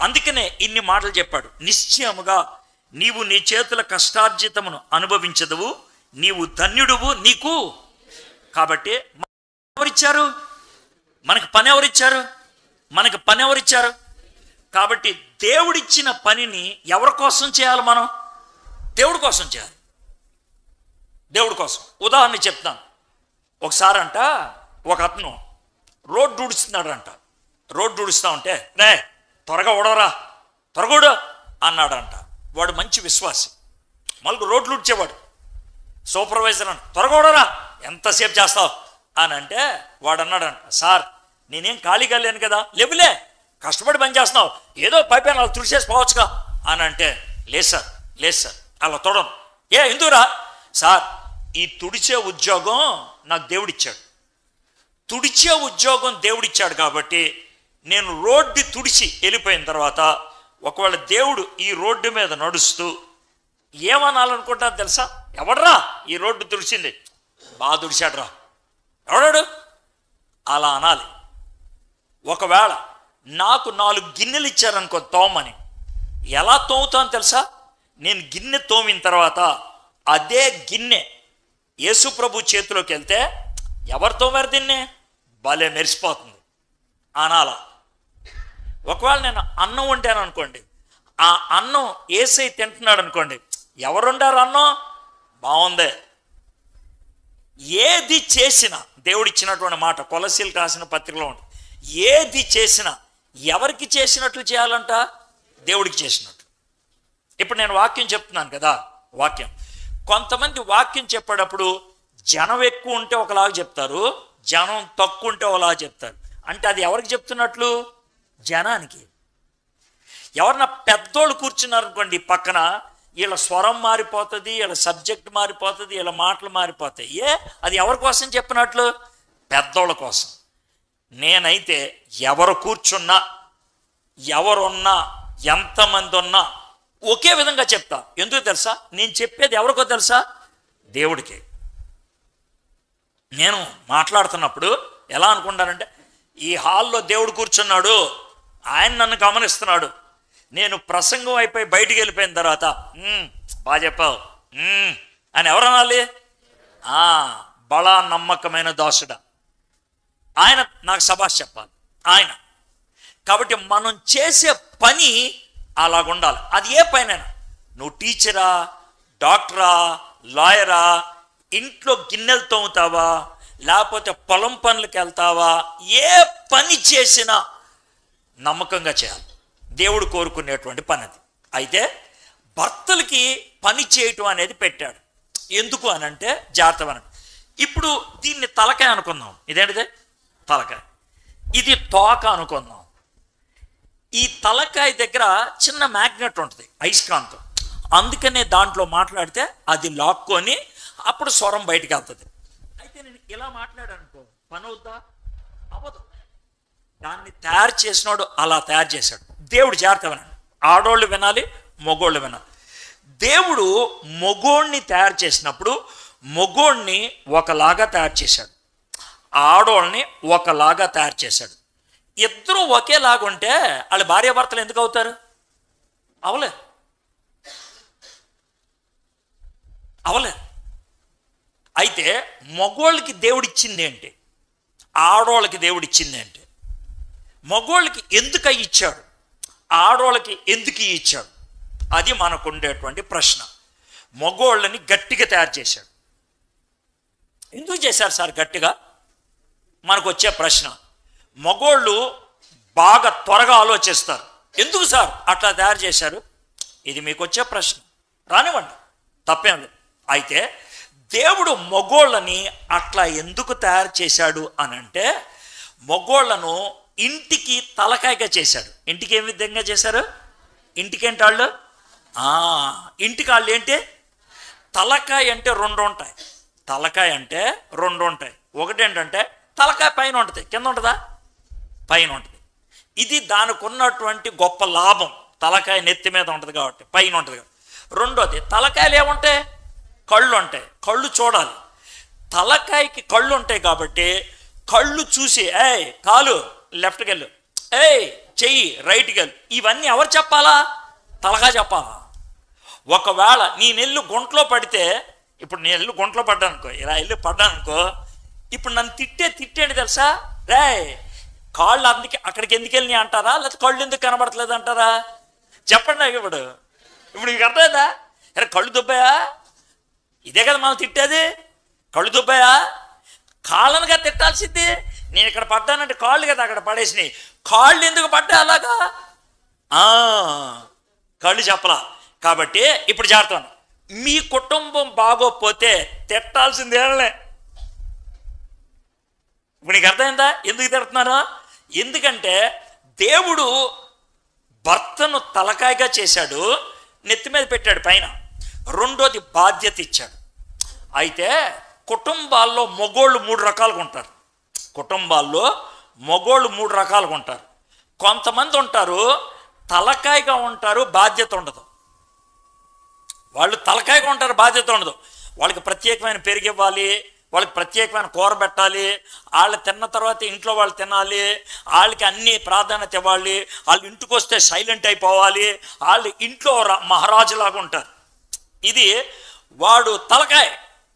అందుకనే ఇన్ని మాటలు చెప్పాడు. నిశ్చయముగా నీవు నీ చేతుల కష్టార్జితమును అనుభవించదువు, నీవు ధన్యుడువు నీకు. కాబట్టి ఎవరిచ్చారు మనకి? పని ఎవరిచ్చారు? కాబట్టి దేవుడిచ్చిన పనిని ఎవరి కోసం చేయాలి? మనం దేవుడి కోసం చేయాలి. దేవుడి కోసం. ఉదాహరణ చెప్తాను. ఒకసారి అంట ఒక అతను రోడ్డు ఊడుస్తున్నాడంట. రోడ్డు ఊడుస్తూ ఉంటే, రే త్వరగా ఊడవరా, త్వరగా ఊడు అన్నాడంట. వాడు మంచి విశ్వాసి, మళ్ళీ రోడ్లు ఊడ్చేవాడు. సూపర్వైజర్ అంట, త్వరగా ఊడవరా, ఎంతసేపు చేస్తావు అని అంటే వాడు అన్నాడంట, సార్ నేనేం ఖాళీగా లేను కదా. లేవులే, కష్టపడి పని చేస్తున్నావు, ఏదో పైపైన అలా తుడిచేసి పోవచ్చుగా అని అంటే, లేదు సార్ అలా తొడను. ఎందుకురా? సార్ ఈ తుడిచే ఉద్యోగం నాకు దేవుడిచ్చాడు. తుడిచే ఉద్యోగం దేవుడిచ్చాడు కాబట్టి నేను రోడ్డు తుడిచి వెళ్ళిపోయిన తర్వాత ఒకవేళ దేవుడు ఈ రోడ్డు మీద నడుస్తూ ఏమనాలనుకుంటాను తెలుసా? ఎవడరా ఈ రోడ్డు తుడిచింది? బాగా తుడిచాడురా, ఎవడాడు అలా అనాలి. ఒకవేళ నాకు 4 గిన్నెలు ఇచ్చారనుకో తోమని, ఎలా తోముతాను తెలుసా? నేను గిన్నె తోమిన తర్వాత అదే గిన్నె యేసు ప్రభు చేతిలోకి వెళ్తే, ఎవరు తోమారు దీన్ని? భలే మెరిసిపోతుంది అనాలా. ఒకవేళ నేను అన్నం వండాను అనుకోండి, ఆ అన్నం ఏసై తింటున్నాడు అనుకోండి, ఎవరు వండారు అన్నం? బాగుందే. ఏది చేసినా దేవుడిచ్చినటువంటి మాట కొలసీలకు రాసిన పత్రికలో ఉంటుంది. ఏది చేసినా ఎవరికి చేసినట్లు చేయాలంట? దేవుడికి చేసినట్లు. ఇప్పుడు నేను వాక్యం చెప్తున్నాను కదా, వాక్యం కొంతమంది వాక్యం చెప్పేటప్పుడు జనం ఎక్కువ ఉంటే ఒకలాగా చెప్తారు, జనం తక్కువ ఉంటే ఒకలాగా చెప్తారు. అంటే అది ఎవరికి చెప్తున్నట్లు? జనానికి. ఎవరన్నా పెద్దోళ్ళు కూర్చున్నారనుకోండి పక్కన, వీళ్ళ స్వరం మారిపోతుంది, వీళ్ళ సబ్జెక్ట్ మారిపోతుంది, వీళ్ళ మాటలు మారిపోతాయి. అది ఎవరి కోసం చెప్పినట్లు? పెద్దోళ్ళ కోసం. నేనైతే ఎవరు కూర్చున్నా, ఎవరున్నా, ఎంతమంది ఉన్నా ఒకే విధంగా చెప్తా. ఎందుకు తెలుసా? నేను చెప్పేది ఎవరికో తెలుసా? దేవుడికి. నేను మాట్లాడుతున్నప్పుడు ఎలా అనుకుంటానంటే, ఈ హాల్లో దేవుడు కూర్చున్నాడు, ఆయన నన్ను గమనిస్తున్నాడు. నేను ప్రసంగం అయిపోయి బయటికి వెళ్ళిపోయిన తర్వాత బాగా చెప్పావు అని ఎవరు అనాలి? బలా నమ్మకమైన దాసుడా, ఆయన నాకు శభాష్ చెప్పాలి ఆయన. కాబట్టి మనం చేసే పని అలాగుండాలి. అది ఏ పైనైనా, నువ్వు టీచరా, డాక్టరా, లాయరా, ఇంట్లో గిన్నెలు తోముతావా, లేకపోతే పొలం పనులకు వెళ్తావా, ఏ పని చేసినా నమ్మకంగా చేయాలి. దేవుడు కోరుకునేటువంటి పని అది. అయితే భర్తలకి పని చేయటం అనేది పెట్టాడు. ఎందుకు అనంటే జాగ్రత్త అనండి. ఇప్పుడు దీన్ని తలకాయ అనుకుందాం. ఇదేంటిదే తలకాయ, ఇది తోక అనుకుందాం. ఈ తలకాయ దగ్గర చిన్న మ్యాగ్నెట్ ఉంటుంది, అయస్కాంతం. అందుకనే దాంట్లో మాట్లాడితే అది లాక్కొని అప్పుడు స్వరం బయటికి వెళ్తుంది. అయితే నేను ఇలా మాట్లాడానుకో పని అవుద్దా? అవ్వదు. దాన్ని తయారు చేసినాడు అలా తయారు చేశాడు దేవుడు. జాగ్రత్త వినండి, ఆడోళ్ళు వినాలి, మగోళ్ళు వినాలి. దేవుడు మగోడిని తయారు చేసినప్పుడు మగోడిని ఒకలాగా తయారు చేశాడు, ఆడోళ్ళని ఒకలాగా తయారు చేశాడు. ఇద్దరూ ఒకేలాగా ఉంటే వాళ్ళు భార్యాభర్తలు ఎందుకు అవుతారు? అవలేదు. అయితే మగోళ్ళకి దేవుడిచ్చింది ఏంటి, ఆడోళ్ళకి దేవుడిచ్చింది ఏంటి? మగోళ్ళకి ఎందుకు ఇచ్చాడు, ఆడోళ్ళకి ఎందుకు ఇచ్చాడు? అది మనకు ఉండేటువంటి ప్రశ్న. మగోళ్ళని గట్టిగా తయారు చేశాడు. ఎందుకు చేశారు సార్ గట్టిగా? మనకు వచ్చే ప్రశ్న. మగోళ్ళు బాగా త్వరగా ఆలోచిస్తారు. ఎందుకు సార్ అట్లా తయారు చేశారు? ఇది మీకు వచ్చే ప్రశ్న. రానివ్వండి, తప్పేం లేదు. అయితే దేవుడు మగోళ్ళని అట్లా ఎందుకు తయారు చేశాడు అని అంటే, మగోళ్ళను ఇంటికి తలకాయగా చేశాడు. ఇంటికి ఏ విధంగా చేశారు? ఇంటికేంటి వాళ్ళు? ఇంటికి వాళ్ళు ఏంటి? తలకాయ అంటే రెండు ఉంటాయి. తలకాయ అంటే రెండు ఉంటాయి. ఒకటి ఏంటంటే తలకాయ పైన ఉంటుంది, కింద ఉంటుందా? పైన ఉంటుంది. ఇది దానికి ఉన్నటువంటి గొప్ప లాభం. తలకాయ నెత్తి మీద ఉంటుంది కాబట్టి పైన ఉంటుంది కాబట్టి. రెండోది, తలకాయలు ఏముంటాయి? కళ్ళు ఉంటాయి. కళ్ళు చూడాలి. తలకాయకి కళ్ళు ఉంటాయి కాబట్టి కళ్ళు చూసి కాలు లెఫ్ట్కి వెళ్ళు, చెయ్యి రైట్కి వెళ్ళు, ఇవన్నీ ఎవరు చెప్పాలా? తలకాయ చెప్పాలా? ఒకవేళ నీ నెల్లు గుంట్లో పడితే, ఇప్పుడు నేను నెల్లు గుంట్లో పడ్డాను అనుకో, ఇలా వెళ్ళి పడ్డాను అనుకో, ఇప్పుడు నన్ను తిట్టేంటి తెలుసా? కాళ్ళు అందుకే అక్కడికి ఎందుకు వెళ్ళి అంటారా, లేకపోతే కళ్ళు ఎందుకు కనబడట్లేదు అంటారా? చెప్పండి నాకు. ఇప్పుడు మీకు అర్థమైందా? కళ్ళు దుబ్బాయా? ఇదే కదా మనం తిట్టేది. కళ్ళు దుబ్బాయా? కాళ్ళనుగా తిట్టాల్సింది. నేను ఇక్కడ పడ్డానంటే కాళ్ళు కదా అక్కడ పడేసినాయి. కాళ్ళు ఎందుకు పడ్డా అలాగా? కళ్ళు చెప్పలా. కాబట్టి ఇప్పుడు జాగ్రత్త, మీ కుటుంబం బాగోకపోతే తిట్టాల్సిందేలే. ఇప్పుడు నీకు అర్థమైందా ఎందుకు తిడుతున్నారో? ఎందుకంటే దేవుడు భర్తను తలకాయగా చేశాడు, నెత్తి మీద పెట్టాడు పైన. రెండోది బాధ్యత ఇచ్చాడు. అయితే కుటుంబాల్లో మగోళ్ళు మూడు రకాలుగా ఉంటారు. కుటుంబాల్లో మగోళ్ళు మూడు రకాలుగా ఉంటారు. కొంతమంది ఉంటారు తలకాయగా ఉంటారు, బాధ్యత ఉండదు. వాళ్ళు తలకాయగా ఉంటారు, బాధ్యత ఉండదు. వాళ్ళకి ప్రత్యేకమైన పెరుగు ఇవ్వాలి, వాళ్ళకి ప్రత్యేకమైన కూర పెట్టాలి, వాళ్ళు తిన్న తర్వాత ఇంట్లో వాళ్ళు తినాలి, వాళ్ళకి అన్ని ప్రాధాన్యత ఇవ్వాలి, వాళ్ళు ఇంటికి వస్తే సైలెంట్ అయిపోవాలి, వాళ్ళు ఇంట్లో మహారాజులాగా ఉంటారు. ఇది వాడు తలకాయ,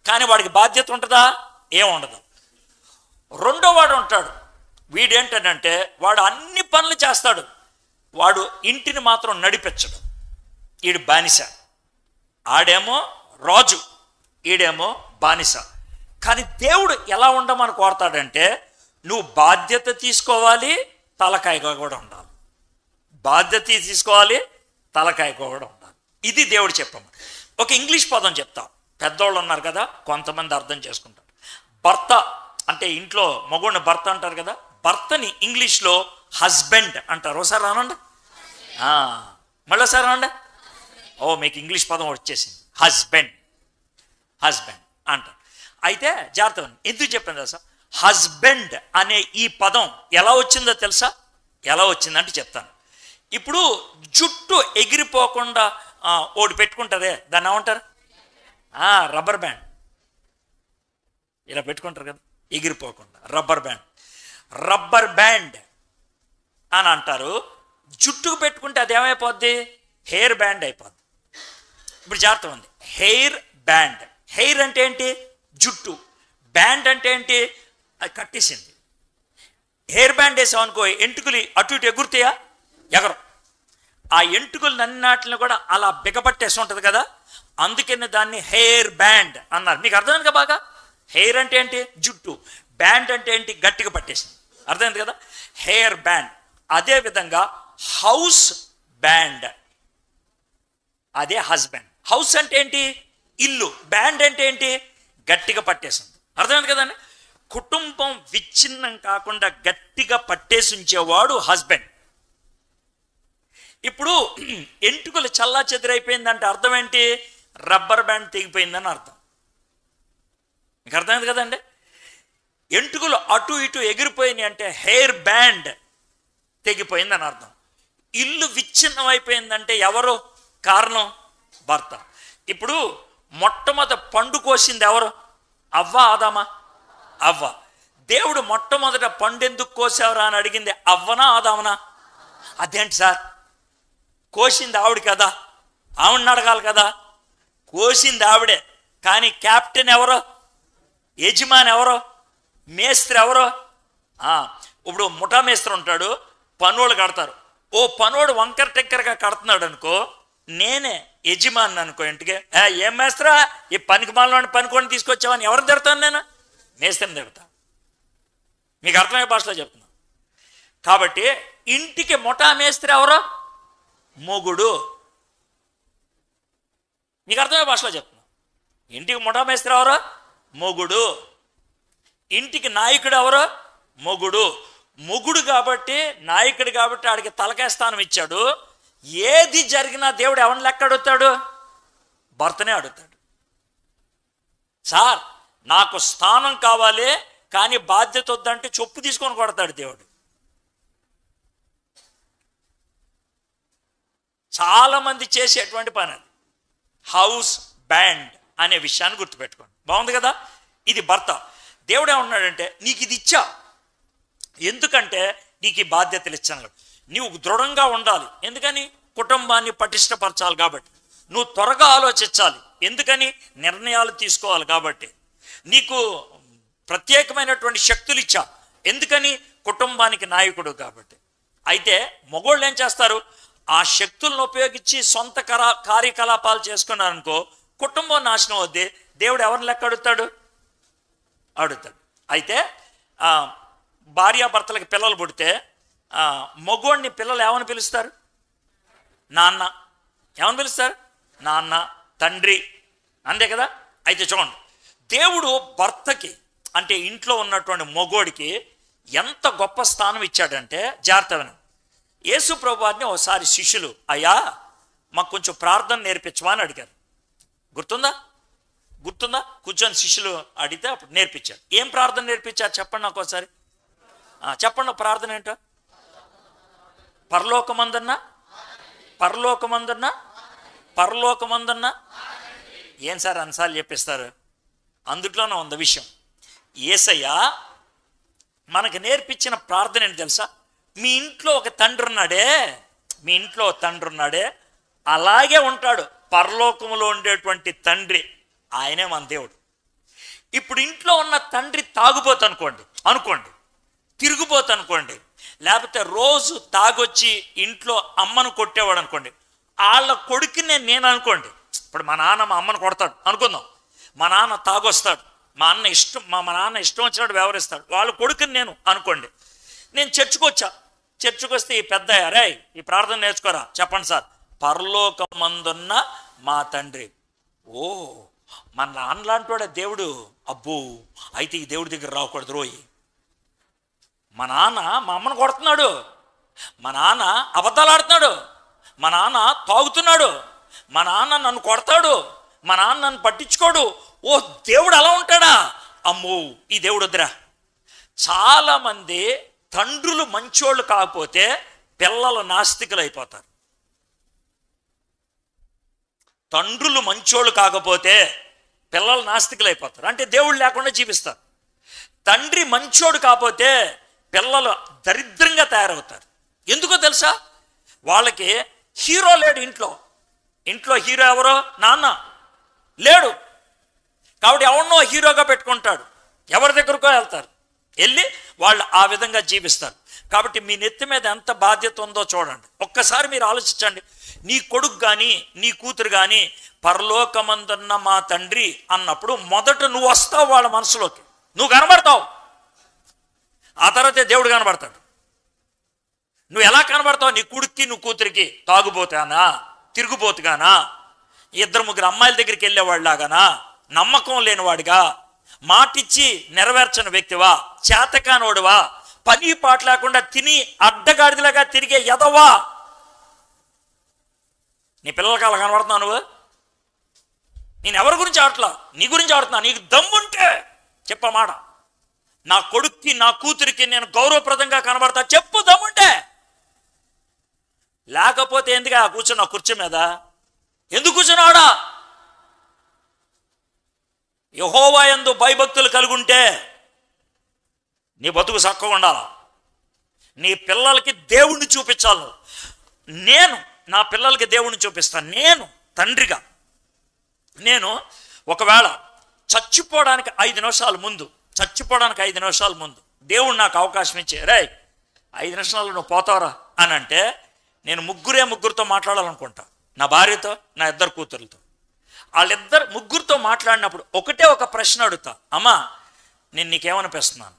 కానీ వాడికి బాధ్యత ఉంటుందా? ఏముండదు. రెండో వాడు ఉంటాడు, వీడేంటంటే వాడు అన్ని పనులు చేస్తాడు, వాడు ఇంటిని మాత్రం నడిపించడు. వీడు బానిస. ఆడేమో రాజు, ఈడేమో బానిస. కానీ దేవుడు ఎలా ఉండమని కోరతాడంటే, నువ్వు బాధ్యత తీసుకోవాలి, తలకాయగా కూడా ఉండాలి. బాధ్యత తీసుకోవాలి, తలకాయగా కూడా ఉండాలి. ఇది దేవుడు చెప్పాము. ఒక ఇంగ్లీష్ పదం చెప్తా, పెద్దోళ్ళు ఉన్నారు కదా, కొంతమంది అర్థం చేసుకుంటారు. భర్త అంటే ఇంట్లో మగోడిని భర్త అంటారు కదా, భర్తని ఇంగ్లీష్లో హస్బెండ్ అంటారు. ఒకసారి రానండి, మళ్ళీసారి రానండి. మీకు ఇంగ్లీష్ పదం వచ్చేసింది, హస్బెండ్ అంటారు. అయితే జాగ్రత్త, ఎందుకు చెప్పాను తెలుసా? హస్బెండ్ అనే ఈ పదం ఎలా వచ్చిందో తెలుసా? ఎలా వచ్చిందంటే చెప్తాను. ఇప్పుడు జుట్టు ఎగిరిపోకుండా ఒకటి పెట్టుకుంటారే, దాన్ని ఏమంటారు? Rubber band. ఇలా పెట్టుకుంటారు కదా, ఎగిరిపోకుండా రబ్బర్ బ్యాండ్. రబ్బర్ బ్యాండ్ అని అంటారు. జుట్టుకు పెట్టుకుంటే అది ఏమైపోద్ది? హెయిర్ బ్యాండ్ అయిపోద్ది. ఇప్పుడు జాగ్రత్త ఉంది. Hair band. హెయిర్ అంటే ఏంటి? జుట్టు. బ్యాండ్ అంటే ఏంటి? అది కట్టేసింది. హెయిర్ బ్యాండ్ వేసామనుకో ఎంటుకలు అటు ఇటు ఎగురుతాయా? ఎగరం. ఆ ఎంటుకలు నన్నాటిని కూడా అలా బిగపట్టేసి ఉంటుంది కదా, అందుకని దాన్ని హెయిర్ బ్యాండ్ అన్నారు. మీకు అర్థమైంది కదా బాగా? హెయిర్ అంటే ఏంటి? జుట్టు. బ్యాండ్ అంటే ఏంటి? గట్టిగా పట్టేసింది. అర్థమైంది కదా? Hair band. అదేవిధంగా హౌస్ బ్యాండ్, అదే హస్బెండ్. హౌస్ అంటే ఏంటి? ఇల్లు. బ్యాండ్ అంటే ఏంటి? గట్టిగా పట్టేసింది. అర్థమైంది కదండి? కుటుంబం విచ్ఛిన్నం కాకుండా గట్టిగా పట్టేసి ఉంచేవాడు హస్బెండ్. ఇప్పుడు ఎంటుకలు చల్లా చెదిరైపోయిందంటే అర్థం ఏంటి? రబ్బర్ బ్యాండ్ తెగిపోయిందని అర్థం. మీకు అర్థమైంది కదండి? ఎంటుకలు అటు ఇటు ఎగిరిపోయినాయి అంటే హెయిర్ బ్యాండ్ తెగిపోయిందని అర్థం. ఇల్లు విచ్ఛిన్నం అయిపోయిందంటే ఎవరు కారణం? భర్త. ఇప్పుడు మొట్టమొదట పండు కోసింది ఎవరు? అవ్వ ఆదామా? అవ్వ. దేవుడు మొట్టమొదట పండు ఎందుకు కోసావరా అని అడిగింది అవ్వనా ఆదామనా? అదేంటి సార్, కోసింది ఆవిడ కదా, ఆవిడని అడగాలి కదా. కోసింది ఆవిడే, కానీ క్యాప్టెన్ ఎవరో? యజమాని ఎవరో? మేస్త్రి ఎవరో? ఇప్పుడు ముఠా మేస్త్రి ఉంటాడు, పనోళ్ళు కడతారు. ఓ పనోడు వంకర టెక్కరగా కడుతున్నాడు అనుకో, నేనే యజమాని అనుకో ఇంటికి, ఏం మేస్త్రా ఈ పనికి మాలని పనికొని తీసుకొచ్చావని ఎవరు తిడతాను? నేను మేస్త్రిని తిడతా. మీకు అర్థమయ్యే భాషలో చెప్తున్నా. కాబట్టి ఇంటికి ముఠా మేస్త్రి ఎవరో? మొగుడు. మీకు అర్థమయ్యే భాషలో చెప్తున్నా. ఇంటికి ముఠా మేస్త్రి ఎవరో? మొగుడు. ఇంటికి నాయకుడు ఎవరో? మొగుడు. మొగుడు కాబట్టి, నాయకుడు కాబట్టి ఆడికి తలకాయ స్థానం ఇచ్చాడు. ఏది జరిగినా దేవుడు ఎవరిని లెక్క అడుగుతాడు? భర్తనే అడుగుతాడు. సార్ నాకు స్థానం కావాలి కానీ బాధ్యత వద్దంటే చొప్పు తీసుకొని కొడతాడు దేవుడు. చాలా మంది చేసేటువంటి పని అది. హౌస్ బ్యాండ్ అనే విషయాన్ని గుర్తుపెట్టుకోండి. బాగుంది కదా? ఇది భర్త. దేవుడు ఏమన్నాడంటే నీకు ఇది ఇచ్చా, ఎందుకంటే నీకు ఈ బాధ్యతలు ఇచ్చాను. నీవు దృఢంగా ఉండాలి, ఎందుకని? కుటుంబాన్ని పటిష్టపరచాలి కాబట్టి. నువ్వు త్వరగా ఆలోచించాలి, ఎందుకని? నిర్ణయాలు తీసుకోవాలి కాబట్టి. నీకు ప్రత్యేకమైనటువంటి శక్తులు ఇచ్చా, ఎందుకని? కుటుంబానికి నాయకుడు కాబట్టి. అయితే మగోళ్ళు ఏం చేస్తారు? ఆ శక్తులను ఉపయోగించి సొంత కార్యకలాపాలు చేసుకున్నారనుకో కుటుంబం నాశనం అవుద్ది. దేవుడు ఎవరిని లెక్క అడుగుతాడు? అడుగుతాడు. అయితే భార్యాభర్తలకు పిల్లలు పుడితే మగోడిని పిల్లలు ఏమని పిలుస్తారు? నాన్న. ఏమని పిలుస్తారు? నాన్న, తండ్రి, అంతే కదా? అయితే చూడండి, దేవుడు భర్తకి అంటే ఇంట్లో ఉన్నటువంటి మగోడికి ఎంత గొప్ప స్థానం ఇచ్చాడంటే, జాగ్రత్త వినండి. యేసు ప్రభువారిని ఒకసారి శిష్యులు, అయ్యా మాకు కొంచెం ప్రార్థన నేర్పించమా అని అడిగారు. గుర్తుందా? కూర్చొని శిష్యులు అడిగితే అప్పుడు నేర్పించారు. ఏం ప్రార్థన నేర్పించారు చెప్పండి నాకు ఒకసారి. చెప్పండి ప్రార్థన ఏంటో. పరలోకమందున్న ఏం సార్ అన్నిసార్లు చెప్పిస్తారు? అందుట్లోనే ఉంది విషయం. యేసయ్య మనకు నేర్పించిన ప్రార్థన ఏంటి తెలుసా? మీ ఇంట్లో ఒక తండ్రి ఉన్నాడే, అలాగే ఉంటాడు పరలోకంలో ఉండేటువంటి తండ్రి. ఆయనే మన దేవుడు. ఇప్పుడు ఇంట్లో ఉన్న తండ్రి తాగుపోతు అనుకోండి, తిరుగుపోతు అనుకోండి, లేకపోతే రోజు తాగొచ్చి ఇంట్లో అమ్మను కొట్టేవాడు అనుకోండి, వాళ్ళ కొడుకునే నేను అనుకోండి. ఇప్పుడు మా నాన్న మా అమ్మను కొడతాడు అనుకుందాం. మా నాన్న తాగొస్తాడు, మా నాన్న ఇష్టం వచ్చినట్టు వ్యవహరిస్తాడు, వాళ్ళ కొడుకుని నేను అనుకోండి. నేను చర్చికి వస్తే ఈ పెద్ద రే ఈ ప్రార్థన నేర్చుకోరా, చెప్పండి సార్. పరలోకమందున్న మా తండ్రి. ఓ మా నాన్న లాంటి వాడే దేవుడు. అబ్బో అయితే ఈ దేవుడి దగ్గర రాకూడదు రోయి. మా నాన్న మా అమ్మను కొడుతున్నాడు, మా నాన్న అబద్ధాలు ఆడుతున్నాడు, మా నాన్న తాగుతున్నాడు, మా నాన్న నన్ను కొడతాడు, మా నాన్న నన్ను పట్టించుకోడు. ఓ దేవుడు అలా ఉంటాడా? అమ్మో ఈ దేవుడు వద్దురా. చాలామంది తండ్రులు మంచోళ్ళు కాకపోతే పిల్లలు నాస్తికులు అయిపోతారు. తండ్రులు మంచోళ్ళు కాకపోతే పిల్లలు నాస్తికులు అయిపోతారు, అంటే దేవుడు లేకుండా జీవిస్తారు. తండ్రి మంచోడు కాకపోతే పిల్లలు దరిద్రంగా తయారవుతారు. ఎందుకో తెలుసా? వాళ్ళకి హీరో లేడు ఇంట్లో. ఇంట్లో హీరో ఎవరో? నాన్న లేడు. కాబట్టి ఎవరినో హీరోగా పెట్టుకుంటాడు, ఎవరి దగ్గరకో వెళ్తారు, వెళ్ళి వాళ్ళు ఆ విధంగా జీవిస్తారు. కాబట్టి మీ నెత్తి మీద ఎంత బాధ్యత ఉందో చూడండి. ఒక్కసారి మీరు ఆలోచించండి. నీ కొడుకు కానీ నీ కూతురు కానీ పరలోకమందున్న మా తండ్రి అన్నప్పుడు మొదట నువ్వు వస్తావు వాళ్ళ మనసులోకి, నువ్వు కనబడతావు. ఆ తర్వాతే దేవుడు కనబడతాడు. నువ్వు ఎలా కనబడతావు? నీ కొడుక్కి నువ్వు కూతురికి తాగుబోతానా, తిరుగుబోతుగానా, ఇద్దరు ముగ్గురు అమ్మాయిల దగ్గరికి వెళ్ళేవాడిలాగానా, నమ్మకం లేనివాడిగా, మాటిచ్చి నెరవేర్చని వ్యక్తివా, చేతకానోడువా, పని పాట లేకుండా తిని అడ్డగాడిదలాగా తిరిగే ఎదవా? నీ పిల్లలకి అలా కనబడుతున్నావు నువ్వు? నేను ఎవరి గురించి ఆడట్లా, నీ గురించి ఆడుతున్నా. నీకు దమ్ముంటే చెప్పమాట. నా కొడుక్కి నా కూతురికి నేను గౌరవప్రదంగా కనబడతా చెప్పు, దమ్ముంటే. లేకపోతే ఎందుకు కూర్చున్నా కుర్చీ మీద? ఎందుకు కూర్చున్నాడా? యెహోవా యందు భయభక్తులు కలుగుంటే నీ బతుకు చక్కగా ఉండాలి. నీ పిల్లలకి దేవుణ్ణి చూపించాలి. నేను నా పిల్లలకి దేవుణ్ణి చూపిస్తాను. నేను తండ్రిగా నేను ఒకవేళ చచ్చిపోవడానికి 5 నిమిషాల ముందు దేవుడు నాకు అవకాశం ఇచ్చే, రే 5 నిమిషాలు నువ్వు పోతావరా అని అంటే, నేను ముగ్గురితో మాట్లాడాలనుకుంటా. నా భార్యతో, నా 2 కూతురులతో. ముగ్గురితో మాట్లాడినప్పుడు ఒకటే ఒక ప్రశ్న అడుగుతా. అమ్మా, నేను నీకేమనిపిస్తున్నాను?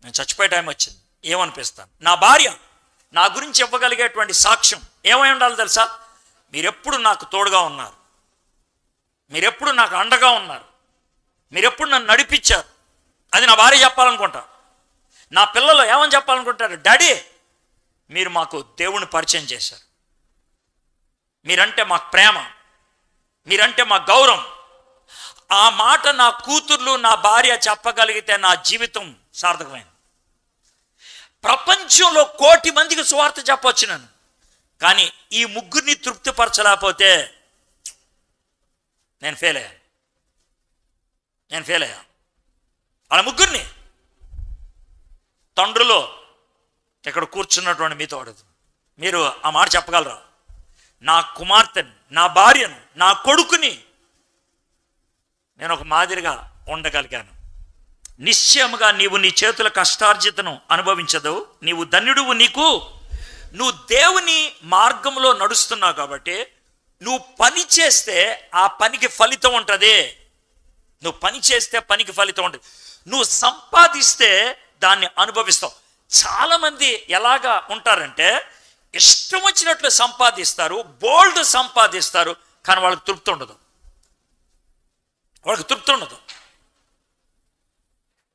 నేను చచ్చిపోయే టైం వచ్చింది, ఏమనిపిస్తాను? నా భార్య నా గురించి ఇవ్వగలిగేటువంటి సాక్ష్యం ఏమై ఉండాలి తెలుసా? మీరెప్పుడు నాకు తోడుగా ఉన్నారు, మీరెప్పుడు నాకు అండగా ఉన్నారు, మీరెప్పుడు నన్ను నడిపించారు. అది నా భార్య చెప్పాలనుకుంటా. నా పిల్లలు ఏమని చెప్పాలనుకుంటారు? డాడీ, మీరు మాకు దేవుణ్ణి పరిచయం చేశారు, మీరంటే మాకు ప్రేమ, మీరంటే మా గౌరవం. ఆ మాట నా కూతుర్లు నా భార్య చెప్పగలిగితే నా జీవితం సార్థకమైంది. ప్రపంచంలో 1,000,000 మందికి సువార్త చెప్పవచ్చు నేను, కానీ ఈ ముగ్గురిని తృప్తిపరచలేకపోతే నేను ఫెయిల్ అయ్యాను. వాళ్ళ ముగ్గురిని తండ్రులో ఇక్కడ కూర్చున్నటువంటి మీతో అడుగుతుంది, మీరు ఆ మాట చెప్పగలరా? నా కుమార్తెని, నా భార్యను, నా కొడుకుని నేను ఒక మాదిరిగా ఉండగలిగాను. నిశ్చయముగా నీవు నీ చేతుల కష్టార్జితను అనుభవించదు, నీవు ధన్యుడువు. నువ్వు దేవుని మార్గంలో నడుస్తున్నావు కాబట్టి నువ్వు పని చేస్తే ఆ పనికి ఫలితం ఉంటుంది. నువ్వు పని చేస్తే పనికి ఫలితం ఉంటుంది. నువ్వు సంపాదిస్తే దాన్ని అనుభవిస్తావు. చాలామంది ఎలాగా ఉంటారంటే ఇష్టం వచ్చినట్లు సంపాదిస్తారు, బోల్డ్ సంపాదిస్తారు, కానీ వాళ్ళకి తృప్తి ఉండదు.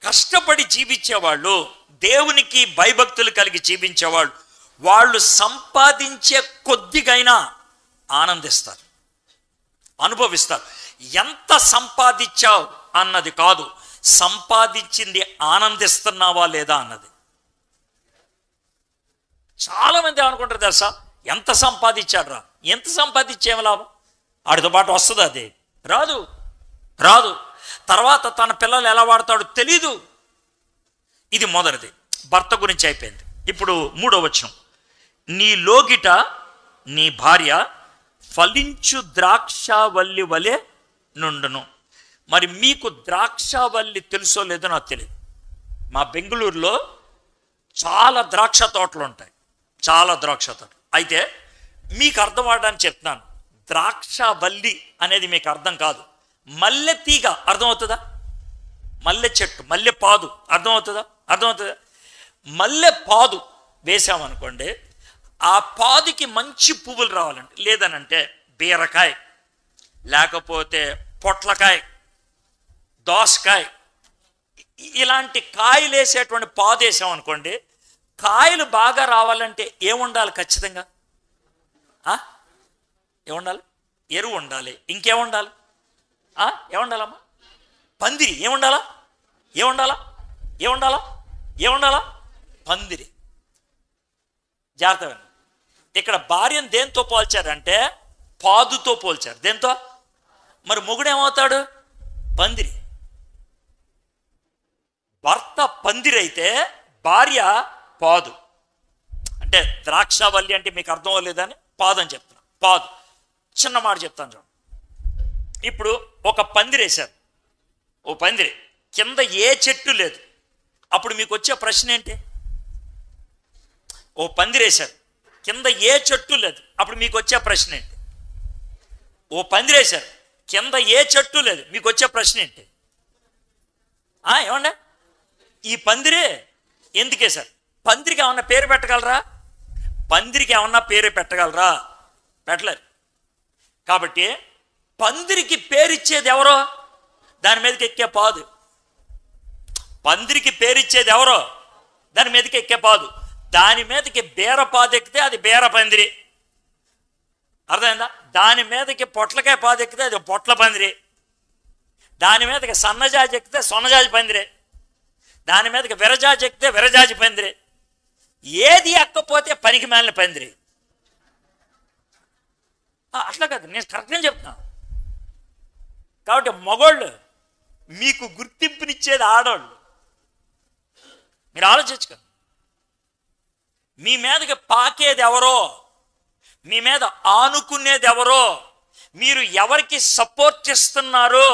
కష్టపడి జీవించేవాళ్ళు, దేవునికి భయభక్తులు కలిగి జీవించేవాళ్ళు, వాళ్ళు సంపాదించే కొద్దిగైనా ఆనందిస్తారు, అనుభవిస్తారు. ఎంత సంపాదించావు అన్నది కాదు, సంపాదించింది ఆనందిస్తున్నావా లేదా అన్నది. చాలామంది ఏమనుకుంటారు తెలుసా? ఎంత సంపాదించాడు, ఎంత సంపాదించేమ లాభం, ఆడితో పాటు వస్తుంది, అది రాదు. తర్వాత తన పిల్లలు ఎలా వాడతాడో తెలీదు. ఇది మొదటిది, భర్త గురించి అయిపోయింది. ఇప్పుడు 3వ వచనం, నీ లోగిట నీ భార్య ఫలించు ద్రాక్షావల్లి వలె నుండును. మరి మీకు ద్రాక్షావల్లి తెలుసో లేదో నాకు తెలియదు. మా బెంగళూరులో చాలా ద్రాక్ష తోటలు ఉంటాయి, అయితే మీకు అర్థం అవడానికి చెప్తున్నాను. ద్రాక్షావల్లి అనేది మీకు అర్థం కాదు. మల్లె తీగ అర్థమవుతుందా? మల్లె చెట్టు, మల్లె పాదు అర్థమవుతుందా? మల్లె పాదు వేసామనుకోండి, ఆ పాదుకి మంచి పువ్వులు రావాలంటే, లేదనంటే బీరకాయ, లేకపోతే పొట్లకాయ, దోసకాయ, ఇలాంటి కాయలు వేసేటువంటి పాదు వేసామనుకోండి, కాయలు బాగా రావాలంటే ఏముండాలి? ఖచ్చితంగా ఏముండాలి? ఎరువు ఉండాలి. ఇంకేముండాలి? ఏముండాలమ్మా? పందిరి. ఏముండాలా? పందిరి. జాగ్రత్త. ఇక్కడ భార్యను దేంతో పోల్చారంటే పాదుతో పోల్చారు. దేంతో? మరి మొగుడేమవుతాడు? పందిరి. భర్త పందిరి అయితే భార్య పాదు. అంటే ద్రాక్షావల్లి అంటే మీకు అర్థం అవ్వలేదని పాదు అని చెప్తున్నా. పాదు. చిన్న మాట చెప్తాను చూడండి. ఇప్పుడు ఒక పందిరేశారు, ఓ పందిరి కింద ఏ చెట్టు లేదు. అప్పుడు మీకు వచ్చే ప్రశ్న ఏంటి? ఓ పందిరేశారు కింద ఏ చెట్టు లేదు, అప్పుడు మీకు వచ్చే ప్రశ్న ఏంటి? ఓ పందిరేశారు కింద ఏ చెట్టు లేదు, మీకు వచ్చే ప్రశ్న ఏంటి? ఏమండి ఈ పందిరే ఎందుకేశారు? పందిరికి ఏమన్నా పేరు పెట్టగలరా? పందిరికి ఏమన్నా పేరు పెట్టగలరా? పెట్టలేరు. కాబట్టి పందిరికి పేరిచ్చేది ఎవరో దాని మీదకి ఎక్కే పాదు. పందిరికి పేరిచ్చేది ఎవరో దాని మీదకి ఎక్కే పాదు. దాని మీదకి బేర పాదు ఎక్కితే అది బేర పందిరి, అర్థమైందా? దాని మీదకి పొట్లకాయ పాదు ఎక్కితే అది పొట్ల పందిరి. దాని మీదకి సన్నజాజి ఎక్కితే సొన్నజాజి పందిరే. దాని మీదకి విరజాజి ఎక్కితే విరజాజి పందిరే. ఏది ఎక్కపోతే పనికి మాలిన పందిరి. అట్లా కాదు, నేను కరెక్ట్గా చెప్తున్నాను. కాబట్టి మగోళ్ళు మీకు గుర్తింపునిచ్చేది ఆడవాళ్ళు. మీరు ఆలోచించుకో. మీ మీదకి పాకేది ఎవరో, మీ మీద ఆనుకునేది ఎవరో, మీరు ఎవరికి సపోర్ట్ ఇస్తున్నారో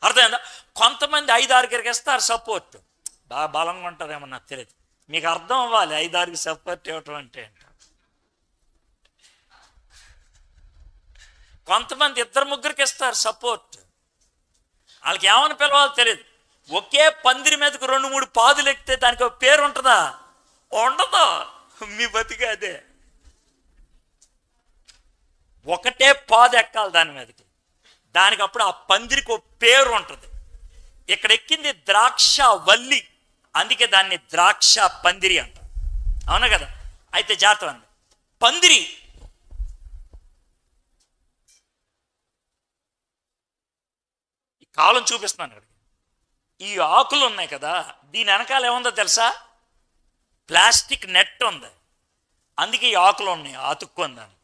అర్థమైందా? కొంతమంది 5-6కి ఇస్తారు సపోర్ట్, బాగా బలంగా ఉంటుందేమో నాకు తెలియదు. మీకు అర్థం అవ్వాలి 5-6కి సపోర్ట్ ఇవ్వటం అంటే. కొంతమంది 2-3కి ఇస్తారు సపోర్ట్, వాళ్ళకి ఏమని పిలవాలో తెలియదు. ఒకే పందిరి మీదకి 2-3 పాదులు ఎక్కితే దానికి ఒక పేరు ఉంటుందా? ఉండదు. మీ బతికే అదే. ఒకటే పాదు ఎక్కాలి దాని మీదకి, దానికి అప్పుడు ఆ పందిరికి ఒక పేరు ఉంటుంది. ఇక్కడ ఎక్కింది ద్రాక్ష వల్లి, అందుకే దాన్ని ద్రాక్ష పందిరి అంటారు. అవునా కదా? అయితే జాగ్రత్త అండి, పందిరి ఈ కాలం చూపిస్తున్నాను ఇక్కడ. ఈ ఆకులు ఉన్నాయి కదా, దీని వెనకాల ఏముందో తెలుసా? ప్లాస్టిక్ నెట్ ఉంది, అందుకే ఈ ఆకులు ఉన్నాయి అతుక్కుందని.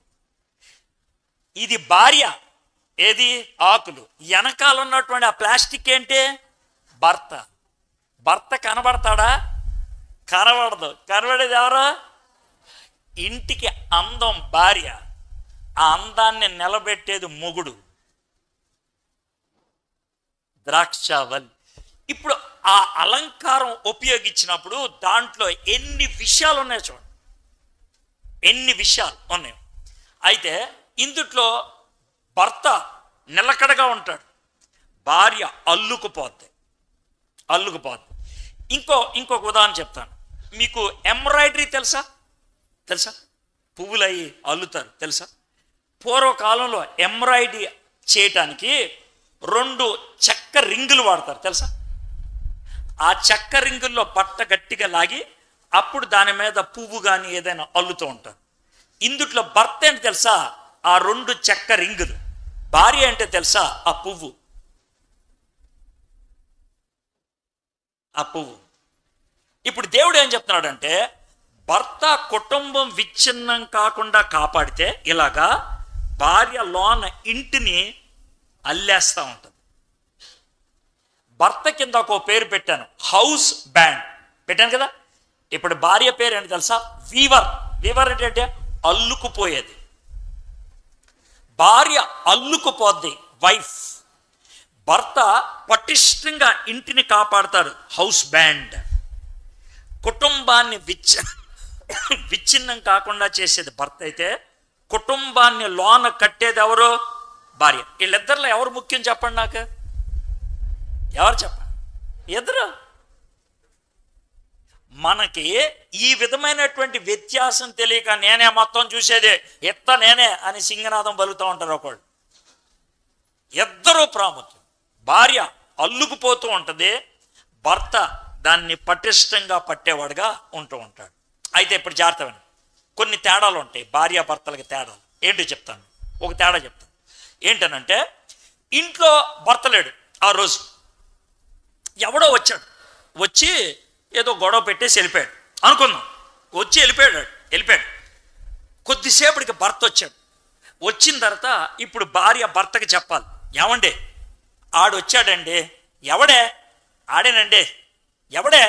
ఇది భార్య, ఏది ఆకులు, వెనకాల ఉన్నటువంటి ఆ ప్లాస్టిక్ ఏంటి? భర్త. భర్త కనబడతాడా? కనబడదు. కనబడేది ఎవరో? ఇంటికి అందం భార్య, ఆ అందాన్ని నిలబెట్టేది మొగుడు, ద్రాక్షావల్లి. ఇప్పుడు ఆ అలంకారం ఉపయోగించినప్పుడు దాంట్లో ఎన్ని విషయాలు ఉన్నాయో చూడండి, ఎన్ని విషయాలు ఉన్నాయి. అయితే ఇందుట్లో భర్త నిలకడగా ఉంటాడు, భార్య అల్లుకుపోద్ది. ఇంకొక ఉదాహరణ చెప్తాను మీకు. ఎంబ్రాయిడరీ తెలుసా? పువ్వులు అయ్యి అల్లుతారు తెలుసా? పూర్వకాలంలో ఎంబ్రాయిడరీ చేయటానికి 2 చెక్క రింగులు వాడతారు తెలుసా? ఆ చెక్క రింగుల్లో బట్ట గట్టిగా లాగి అప్పుడు దాని మీద పువ్వు కానీ ఏదైనా అల్లుతూ ఉంటారు. ఇందుట్లో భర్త ఏంటి తెలుసా? ఆ 2 చెక్క రింగులు. భార్య అంటే తెలుసా? ఆ పువ్వు. ఇప్పుడు దేవుడు ఏం చెప్తున్నాడంటే, భర్త కుటుంబం విచ్ఛిన్నం కాకుండా కాపాడితే ఇలాగా భార్య లోన ఇంటిని అల్లేస్తూ ఉంటుంది. భర్త కింద ఒక పేరు పెట్టాను, హౌస్ బ్యాండ్ పెట్టాను కదా. ఇప్పుడు భార్య పేరు ఏంటి తెలుసా? వీవర్. వీవర్ అంటే అల్లుకుపోయేది. భార్య అల్లుకుపోద్ది, వైఫ్. భర్త పటిష్టంగా ఇంటిని కాపాడతాడు, హౌస్ బ్యాండ్. కుటుంబాన్ని విచ్ఛిన్నం కాకుండా చేసేది భర్త అయితే, కుటుంబాన్ని లోన కట్టేది ఎవరు? భార్య. వీళ్ళిద్దరిలో ఎవరు ముఖ్యం చెప్పండి నాకు? ఎవరు చెప్పండి? ఇద్దరు. మనకి ఈ విధమైనటువంటి వ్యత్యాసం తెలియక నేనే మొత్తం చూసేదే, నేనే అని సింగనాదం పలుకుతూ ఉంటారు ఒకళ్ళు. ఇద్దరు ప్రాముఖ్యం. భార్య అల్లుకుపోతూ ఉంటుంది, భర్త దాన్ని పటిష్టంగా పట్టేవాడుగా ఉంటూ ఉంటాడు. అయితే ఇప్పుడు జాగ్రత్త, కొన్ని తేడాలు ఉంటాయి భార్యాభర్తలకి తేడాలు. ఏంటో చెప్తాను, ఒక తేడా చెప్తాను. ఏంటనంటే, ఇంట్లో భర్త లేడు ఆ రోజు, ఎవడో వచ్చాడు, వచ్చి ఏదో గొడవ పెట్టేసి వెళ్ళిపోయాడు అనుకుందాం. వచ్చి వెళ్ళిపోయాడు. కొద్దిసేపటికి భర్త వచ్చాడు. వచ్చిన తర్వాత ఇప్పుడు భార్య భర్తకి చెప్పాలి, ఏమండి ఆడు వచ్చాడండి. ఎవడే? ఆడేనండి. ఎవడే?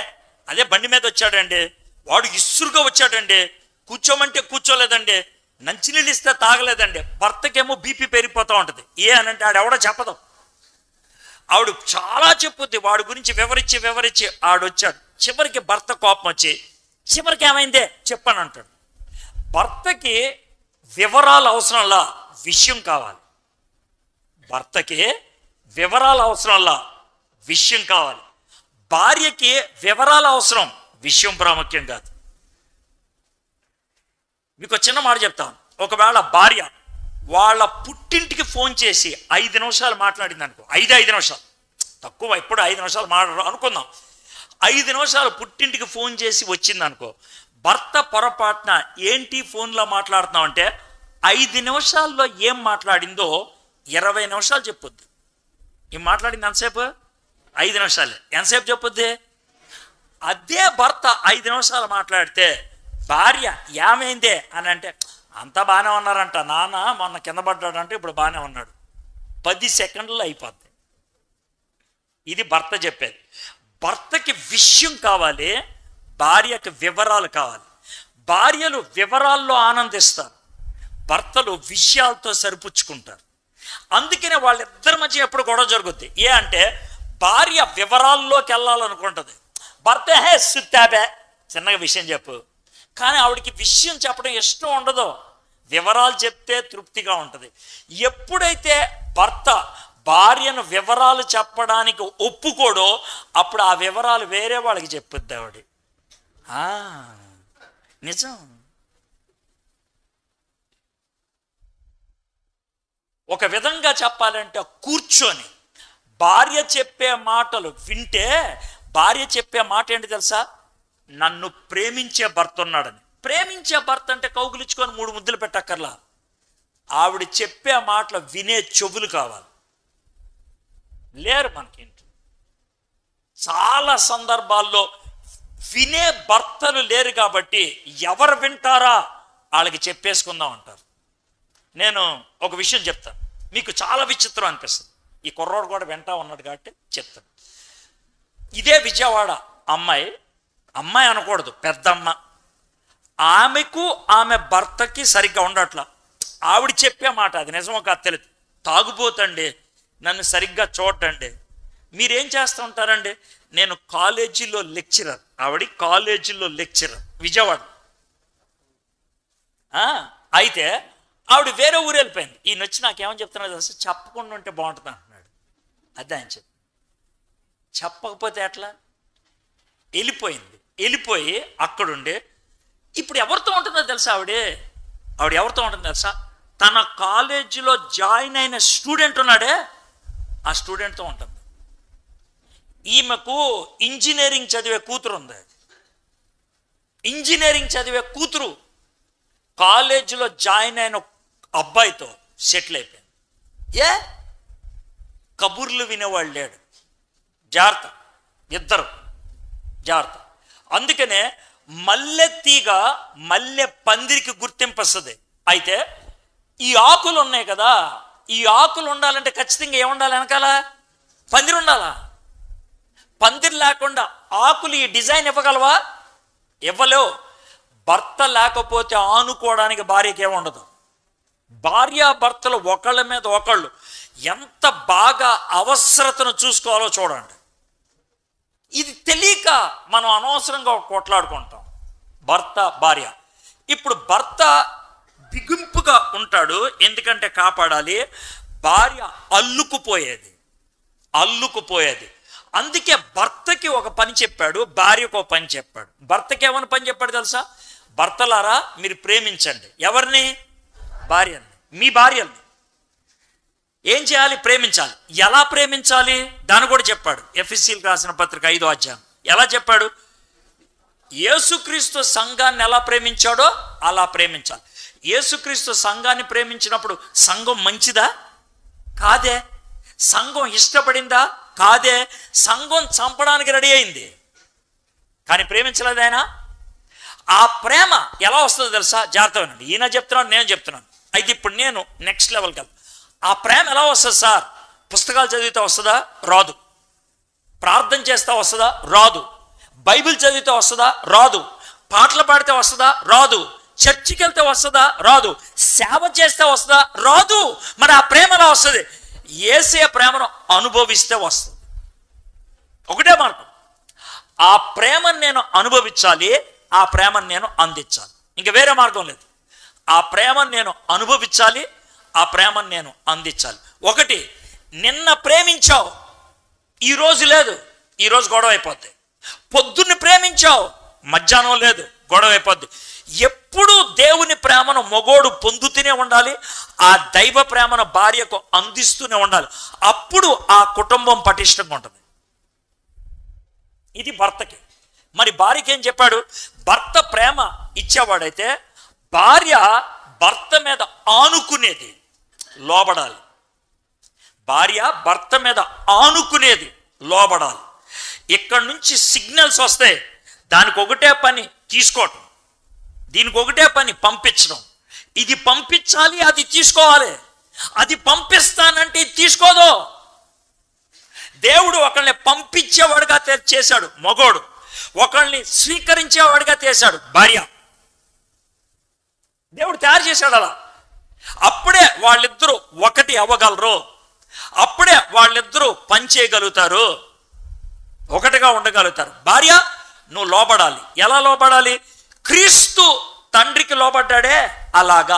అదే బండి మీద వచ్చాడండి, వాడు ఇసురుగా వచ్చాడండి, కూర్చోమంటే కూర్చోలేదండి, మంచినీళ్ళు ఇస్తే తాగలేదండి. భర్తకేమో బీపీ పెరిగిపోతూ ఉంటుంది. ఏ అనంటే ఆడెవడో చెప్పదు, ఆవిడ చాలా చెప్పుద్ది, వాడి గురించి వివరించి ఆడొచ్చాడు. చివరికి భర్త కోపం వచ్చి చివరికి ఏమైందే చెప్పని అంటాడు. భర్తకి వివరాలు అవసరంలా, విషయం కావాలి. భర్తకి వివరాలు అవసరంలా, విషయం కావాలి. భార్యకి వివరాలు అవసరం, విషయం ప్రాముఖ్యం కాదు. మీకు చిన్న మాట చెప్తాను. ఒకవేళ భార్య వాళ్ళ పుట్టింటికి ఫోన్ చేసి 5 నిమిషాలు మాట్లాడింది అనుకో, 5 నిమిషాలు తక్కువ, ఎప్పుడు 5 నిమిషాలు మాట్లాడరు అనుకుందాం. 5 నిమిషాలు పుట్టింటికి ఫోన్ చేసి వచ్చింది అనుకో, భర్త పొరపాటున ఏంటి ఫోన్లో మాట్లాడుతున్నావు అంటే 5 నిమిషాల్లో ఏం మాట్లాడిందో 20 నిమిషాలు చెప్పుద్ది. ఏం మాట్లాడింది ఎంతసేపు? 5 నిమిషాలే. ఎంతసేపు చెప్పుద్ది? అదే భర్త 5 నిమిషాలు మాట్లాడితే భార్య ఏమైందే అని అంటే, అంతా బాగానే ఉన్నారంట, నాన్న మొన్న కింద పడ్డాడంటే ఇప్పుడు బాగానే ఉన్నాడు, 10 సెకండ్లలో అయిపోద్ది. ఇది భర్త చెప్పేది. భర్తకి విషయం కావాలి, భార్యకి వివరాలు కావాలి. భార్యలు వివరాల్లో ఆనందిస్తారు, భర్తలు విషయాలతో సరిపుచ్చుకుంటారు. అందుకనే వాళ్ళిద్దరి మధ్య ఎప్పుడు గొడవ జరుగుద్ది. ఏ అంటే భార్య వివరాల్లోకి వెళ్ళాలనుకుంటుంది, భర్త సుత్తాబే చిన్నగా విషయం చెప్పు, కానీ ఆవిడికి విషయం చెప్పడం ఇష్టం ఉండదు, వివరాలు చెప్తే తృప్తిగా ఉంటుంది. ఎప్పుడైతే భర్త భార్యను వివరాలు చెప్పడానికి ఒప్పుకోడో అప్పుడు ఆ వివరాలు వేరే వాళ్ళకి చెప్పుద్ది ఆవిడ. నిజం. ఒక విధంగా చెప్పాలంటే కూర్చొని భార్య చెప్పే మాటలు వింటే, భార్య చెప్పే మాట ఏంటి తెలుసా? నన్ను ప్రేమించే భర్త ఉన్నాడని. ప్రేమించే భర్త అంటే కౌగులించుకొని 3 ముద్దులు పెట్టక్కర్లా, ఆవిడ చెప్పే మాటలు వినే చెవులు కావాలి. లేరు మనకేంటి, చాలా సందర్భాల్లో వినే భర్తలు లేరు కాబట్టి ఎవరు వింటారా వాళ్ళకి చెప్పేసుకుందాం అంటారు. నేను ఒక విషయం చెప్తాను, మీకు చాలా విచిత్రం అనిపిస్తుంది. ఈ కుర్రోడు కూడా వింటా ఉన్నాడు కాబట్టి చెప్తాను. ఇదే విజయవాడ అమ్మాయి అనకూడదు, పెద్దమ్మ, ఆమెకు ఆమె భర్తకి సరిగ్గా ఉండట్లా. ఆవిడ చెప్పే మాట అది నిజమో కాదు తెలియదు. తాగుపోతండి, నన్ను సరిగ్గా చూడండి. మీరేం చేస్తూ ఉంటారండి? నేను కాలేజీలో లెక్చరర్, ఆవిడ కాలేజీలో లెక్చరర్ విజయవాడ. అయితే ఆవిడ వేరే ఊరు వెళ్ళిపోయింది. ఈయన వచ్చి నాకేమని చెప్తున్నా తెలుసు, చెప్పకుండా ఉంటే బాగుంటుంది అంటున్నాడు. అదే ఆయన చెప్పి, చెప్పకపోతే ఎట్లా? వెళ్ళిపోయి అక్కడుండి ఇప్పుడు ఎవరితో ఉంటుందో తెలుసా? ఆవిడ ఎవరితో ఉంటుందో తెలుసా? తన కాలేజీలో జాయిన్ అయిన స్టూడెంట్ ఉన్నాడే, ఆ స్టూడెంట్తో ఉంటుంది. ఈమెకు ఇంజనీరింగ్ చదివే కూతురు ఉంది. ఇంజనీరింగ్ చదివే కూతురు కాలేజీలో జాయిన్ అయిన అబ్బాయితో సెటిల్ అయిపోయింది. కబుర్లు వినేవాళ్ళు లేడు. జాగ్రత్త, ఇద్దరు జాగ్రత్త. అందుకనే మల్లె తీగ మల్లె పందిరికి గుర్తింపు వస్తుంది. అయితే ఈ ఆకులు ఉన్నాయి కదా, ఈ ఆకులు ఉండాలంటే ఖచ్చితంగా ఏముండాలి? వెనకాల పందిరి ఉండాలా? పందిరి లేకుండా ఆకులు ఈ డిజైన్ ఇవ్వగలవా? ఇవ్వలేవు. భర్త లేకపోతే ఆనుకోవడానికి భార్యకి ఏముండదు. భార్యాభర్తలు ఒకళ్ళ మీద ఒకళ్ళు ఎంత బాగా అవసరతను చూసుకోవాలో చూడండి. ఇది తెలియక మనం అనవసరంగా కొట్లాడుకుంటాం, భర్త భార్య. ఇప్పుడు భర్త బిగింపుగా ఉంటాడు, ఎందుకంటే కాపాడాలి. భార్య అల్లుకుపోయేది. అందుకే భర్తకి ఒక పని చెప్పాడు, భార్యకు ఒక పని చెప్పాడు. భర్తకి ఏమని పని చెప్పాడు తెలుసా? భర్తలారా మీరు ప్రేమించండి. ఎవరిని? భార్యని. మీ భార్యని ఏం చేయాలి? ప్రేమించాలి. ఎలా ప్రేమించాలి దాన్ని కూడా చెప్పాడు. ఎఫెసీయులకు రాసిన పత్రిక 5వ అధ్యాయం. ఎలా చెప్పాడు? యేసుక్రీస్తు సంఘాన్ని ఎలా ప్రేమించాడో అలా ప్రేమించాలి. యేసుక్రీస్తు సంఘాన్ని ప్రేమించినప్పుడు సంఘం మంచిదా? కాదే. సంఘం ఇష్టపడిందా? కాదే. సంఘం చంపడానికి రెడీ అయింది, కానీ ప్రేమించలేదు ఆయన. ఆ ప్రేమ ఎలా వస్తుందో తెలుసా? జాగ్రత్తగా వినండి. ఈయన చెప్తున్నాను, నేను చెప్తున్నాను. అయితే ఇప్పుడు నేను నెక్స్ట్ లెవెల్కి వెళ్తాను. ఆ ప్రేమ ఎలా వస్తుంది సార్? పుస్తకాలు చదివితే వస్తుందా? రాదు. ప్రార్థన చేస్తా వస్తుందా? రాదు. బైబిల్ చదివితే వస్తుందా? రాదు. పాటలు పాడితే వస్తుందా? రాదు. చర్చికి వెళ్తే వస్తుందా? రాదు. సేవ చేస్తే వస్తుందా? రాదు. మరి ఆ ప్రేమలో వస్తుంది, యేసయ్య ప్రేమను అనుభవిస్తే వస్తుంది. ఒకటే మార్గం, ఆ ప్రేమను నేను అనుభవించాలి, ఆ ప్రేమను నేను అందించాలి. ఇంక వేరే మార్గం లేదు. ఆ ప్రేమను నేను అనుభవించాలి, ఆ ప్రేమను నేను అందించాలి. ఒకటి, నిన్న ప్రేమించావు, ఈరోజు లేదు, ఈరోజు గొడవ అయిపోద్ది. పొద్దున్న ప్రేమించావు, మధ్యాహ్నం లేదు, గొడవ అయిపోద్ది. ఎప్పుడు దేవుని ప్రేమను మగోడు పొందుతూనే ఉండాలి, ఆ దైవ ప్రేమను భార్యకు అందిస్తూనే ఉండాలి. అప్పుడు ఆ కుటుంబం పటిష్టంగా ఉంటుంది. ఇది భర్తకి. మరి భార్యకి ఏం చెప్పాడు? భర్త ప్రేమ ఇచ్చేవాడైతే భార్య భర్త మీద ఆనుకునేది, లోబడాలి. భార్య భర్త మీద ఆనుకునేది, లోబడాలి. ఇక్కడి నుంచి సిగ్నల్స్ వస్తాయి, దానికి ఒకటే పని తీసుకోవటం, దీనికి ఒకటే పని పంపించడం. ఇది పంపించాలి, అది తీసుకోవాలి. అది పంపిస్తానంటే తీసుకోదు. దేవుడు ఒకళ్ళని పంపించేవాడుగా చేశాడు మగోడు, ఒకళ్ళని స్వీకరించేవాడిగా చేశాడు భార్య. దేవుడు తయారు చేశాడు అలా. అప్పుడే వాళ్ళిద్దరూ ఒకటి అవ్వగలరు, అప్పుడే వాళ్ళిద్దరూ పనిచేయగలుగుతారు, ఒకటిగా ఉండగలుగుతారు. భార్య, నువ్వు లోబడాలి. ఎలా లోబడాలి? క్రీస్తు తండ్రికి లోబడ్డాడే అలాగా,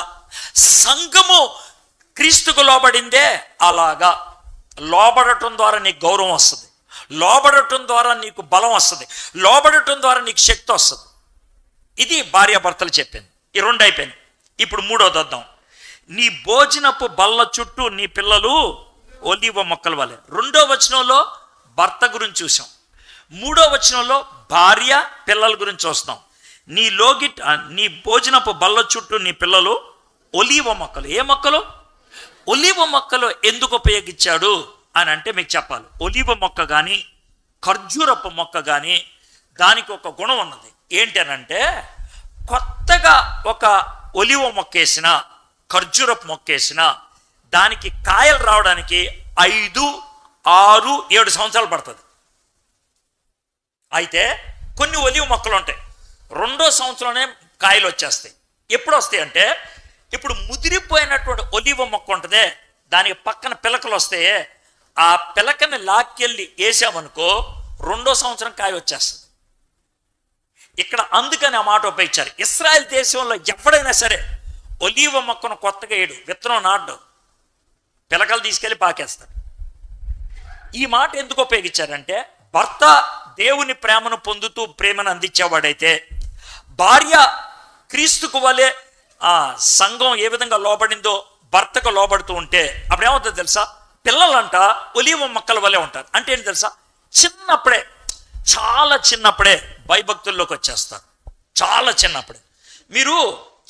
సంఘము క్రీస్తుకు లోబడిందే అలాగా. లోబడటం ద్వారా నీకు గౌరవం వస్తుంది, లోబడటం ద్వారా నీకు బలం వస్తుంది, లోబడటం ద్వారా నీకు శక్తి వస్తుంది. ఇది భార్యాభర్తలు చెప్పింది. ఈ రెండు అయిపోయింది. ఇప్పుడు మూడోది వద్దాం. నీ భోజనపు బల్ల చుట్టూ నీ పిల్లలు ఒలీవ మొక్కల వలె. రెండో వచనంలో భర్త గురించి చూసాం, మూడో వచనంలో భార్య పిల్లల గురించి చూస్తున్నాం. నీ భోజనపు బల్ల చుట్టూ నీ పిల్లలు ఒలీవ మొక్కలు. ఏ మొక్కలు? ఒలీవ మొక్కలు ఎందుకు ఉపయోగించాడు అని అంటే మీకు చెప్పాలి. ఒలీవ మొక్క కానీ ఖర్జూరపు మొక్క కానీ దానికి ఒక గుణం ఉన్నది. ఏంటి అని అంటే, కొత్తగా ఒక ఒలీవ మొక్క వేసిన, ఖర్జూరపు మొక్క వేసిన దానికి కాయలు రావడానికి 5, 6, 7 సంవత్సరాలు పడుతుంది. అయితే కొన్ని ఒలీవ మొక్కలు ఉంటాయి, రెండో సంవత్సరంలోనే కాయలు వచ్చేస్తాయి. ఎప్పుడు వస్తాయి అంటే, ఇప్పుడు ముదిరిపోయినటువంటి ఒలీవ మొక్క ఉంటుందే, దానికి పక్కన పిలకలు వస్తాయి, ఆ పిలకని లాక్కెళ్ళి వేసామనుకో రెండో సంవత్సరం కాయ వచ్చేస్తుంది. ఇక్కడ అందుకని ఆ మాట ఉపయోగించారు. ఇశ్రాయేల్ దేశంలో ఎవడైనా సరే ఒలీవ మొక్కను కొత్తగా వేయడు, విత్తనం నాడు, పిలకలు తీసుకెళ్ళి పాకేస్తాడు. ఈ మాట ఎందుకు ఉపయోగించారంటే, భర్త దేవుని ప్రేమను పొందుతూ ప్రేమను అందించేవాడైతే, భార్య క్రీస్తుకు వలె సంఘం ఏ విధంగా లోబడిందో భర్తకు లోబడుతూ ఉంటే అప్పుడు ఏమవుతుందో తెలుసా? పిల్లలంట ఒలీవ మొక్కల వలె ఉంటారు. అంటే ఏంటి తెలుసా? చిన్నప్పుడే, చాలా చిన్నప్పుడే భయభక్తుల్లోకి వచ్చేస్తారు. చాలా చిన్నప్పుడే. మీరు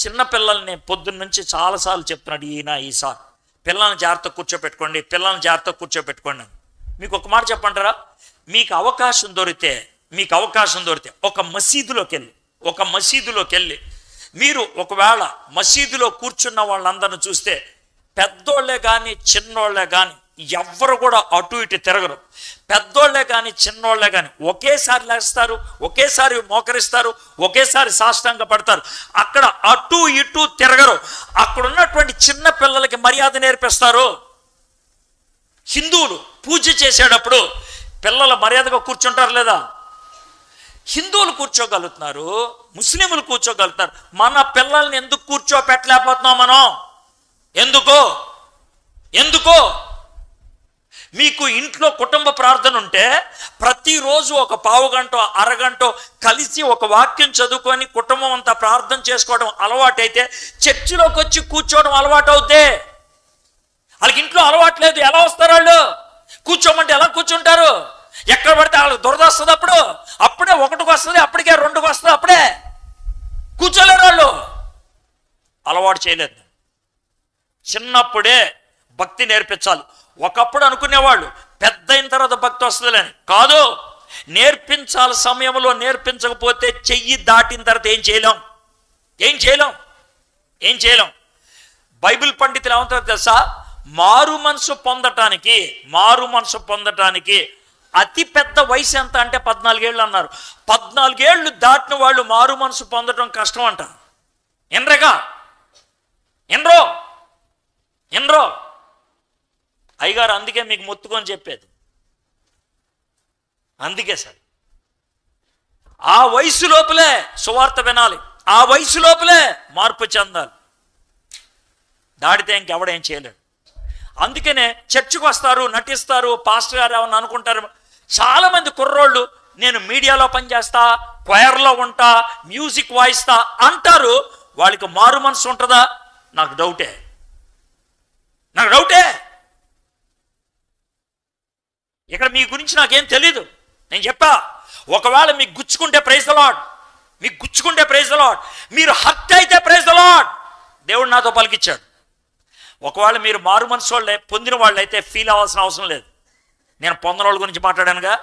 చిన్న పిల్లల్ని పొద్దున్న నుంచి చాలాసార్లు చెప్తున్నాడు ఈసారి, పిల్లల్ని జాగ్రత్తగా కూర్చోపెట్టుకోండి, పిల్లల్ని జాగ్రత్తగా కూర్చోపెట్టుకోండి అని. మీకు ఒక మాట చెప్పంటారా? మీకు అవకాశం దొరికితే ఒక మసీదులోకి వెళ్ళి మీరు ఒకవేళ మసీదులో కూర్చున్న వాళ్ళందరిని చూస్తే పెద్దోళ్లే కానీ చిన్నోళ్లే కానీ ఎవ్వరు కూడా అటు ఇటు తిరగరు. పెద్దోళ్లే కానీ చిన్నోళ్లే కానీ ఒకేసారి లేస్తారు, ఒకేసారి మోకరిస్తారు, ఒకేసారి సాష్టాంగ పడతారు. అక్కడ అటు ఇటు తిరగరు. అక్కడ ఉన్నటువంటి చిన్న పిల్లలకి మర్యాద నేర్పిస్తారు. హిందువులు పూజ చేసేటప్పుడు పిల్లల మర్యాదగా కూర్చుంటారు లేదా? హిందువులు కూర్చోగలుగుతున్నారు, ముస్లింలు కూర్చోగలుగుతారు. మన పిల్లల్ని ఎందుకు కూర్చోపెట్టలేకపోతున్నాం మనం? ఎందుకో మీకు ఇంట్లో కుటుంబ ప్రార్థన ఉంటే ప్రతిరోజు ఒక పావు గంట, అరగంట కలిసి ఒక వాక్యం చదువుకొని కుటుంబం అంతా ప్రార్థన చేసుకోవడం అలవాటైతే చర్చిలోకి వచ్చి కూర్చోవడం అలవాటు అవుతే, వాళ్ళకి ఇంట్లో అలవాటు లేదు, ఎలా వస్తారు వాళ్ళు? కూర్చోమంటే ఎలా కూర్చుంటారు? ఎక్కడ పడితే వాళ్ళకి దురద వస్తుంది. అప్పుడే 1కి వస్తుంది, అప్పటికే 2కి వస్తుంది, అప్పుడే కూర్చోలేరు వాళ్ళు. అలవాటు చేయలేదు. చిన్నప్పుడే భక్తి నేర్పించాలి. ఒకప్పుడు అనుకునేవాళ్ళు పెద్ద అయిన తర్వాత భక్తి వస్తుందని. కాదు, నేర్పించాలి. సమయంలో నేర్పించకపోతే చెయ్యి దాటిన తర్వాత ఏం చేయలేం. బైబిల్ పండితులు ఏమంటారు తెలుసా? మారు మనసు పొందటానికి అతి పెద్ద వయసు ఎంత అంటే 14 ఏళ్ళు అన్నారు. 14 ఏళ్ళు దాటిన వాళ్ళు మారు మనసు పొందడం కష్టం అంట. ఎన్రగా ఎన్రో అయ్యగారు అందుకే మీకు మొత్తుకొని చెప్పేది. అందుకే సార్ ఆ వయసు లోపలే సువార్త వినాలి, ఆ వయసు లోపలే మార్పు చెందాలి. దాడితే ఇంకెవడేం చేయలేడు. అందుకనే చర్చికి వస్తారు, నటిస్తారు, పాస్టర్ గారు ఏమన్నా అనుకుంటారు. చాలామంది కుర్రోళ్ళు నేను మీడియాలో పనిచేస్తా, క్వైర్లో ఉంటా, మ్యూజిక్ వాయిస్తా అంటారు. వాళ్ళకి మారు మనసు ఉంటుందా? నాకు డౌటే. ఇక్కడ మీ గురించి నాకేం తెలీదు. నేను చెప్పా, ఒకవేళ మీకు గుచ్చుకుంటే ప్రైజ్ ద లార్డ్, మీరు హర్ట్ అయితే ప్రైజ్ ద లార్డ్. దేవుడు నాతో పలికిచ్చాడు. ఒకవేళ మీరు మారు మనసు వాళ్ళే పొందిన వాళ్ళు అయితే ఫీల్ అవ్వాల్సిన అవసరం లేదు. నేను పొందిన వాళ్ళ గురించి మాట్లాడానుగా.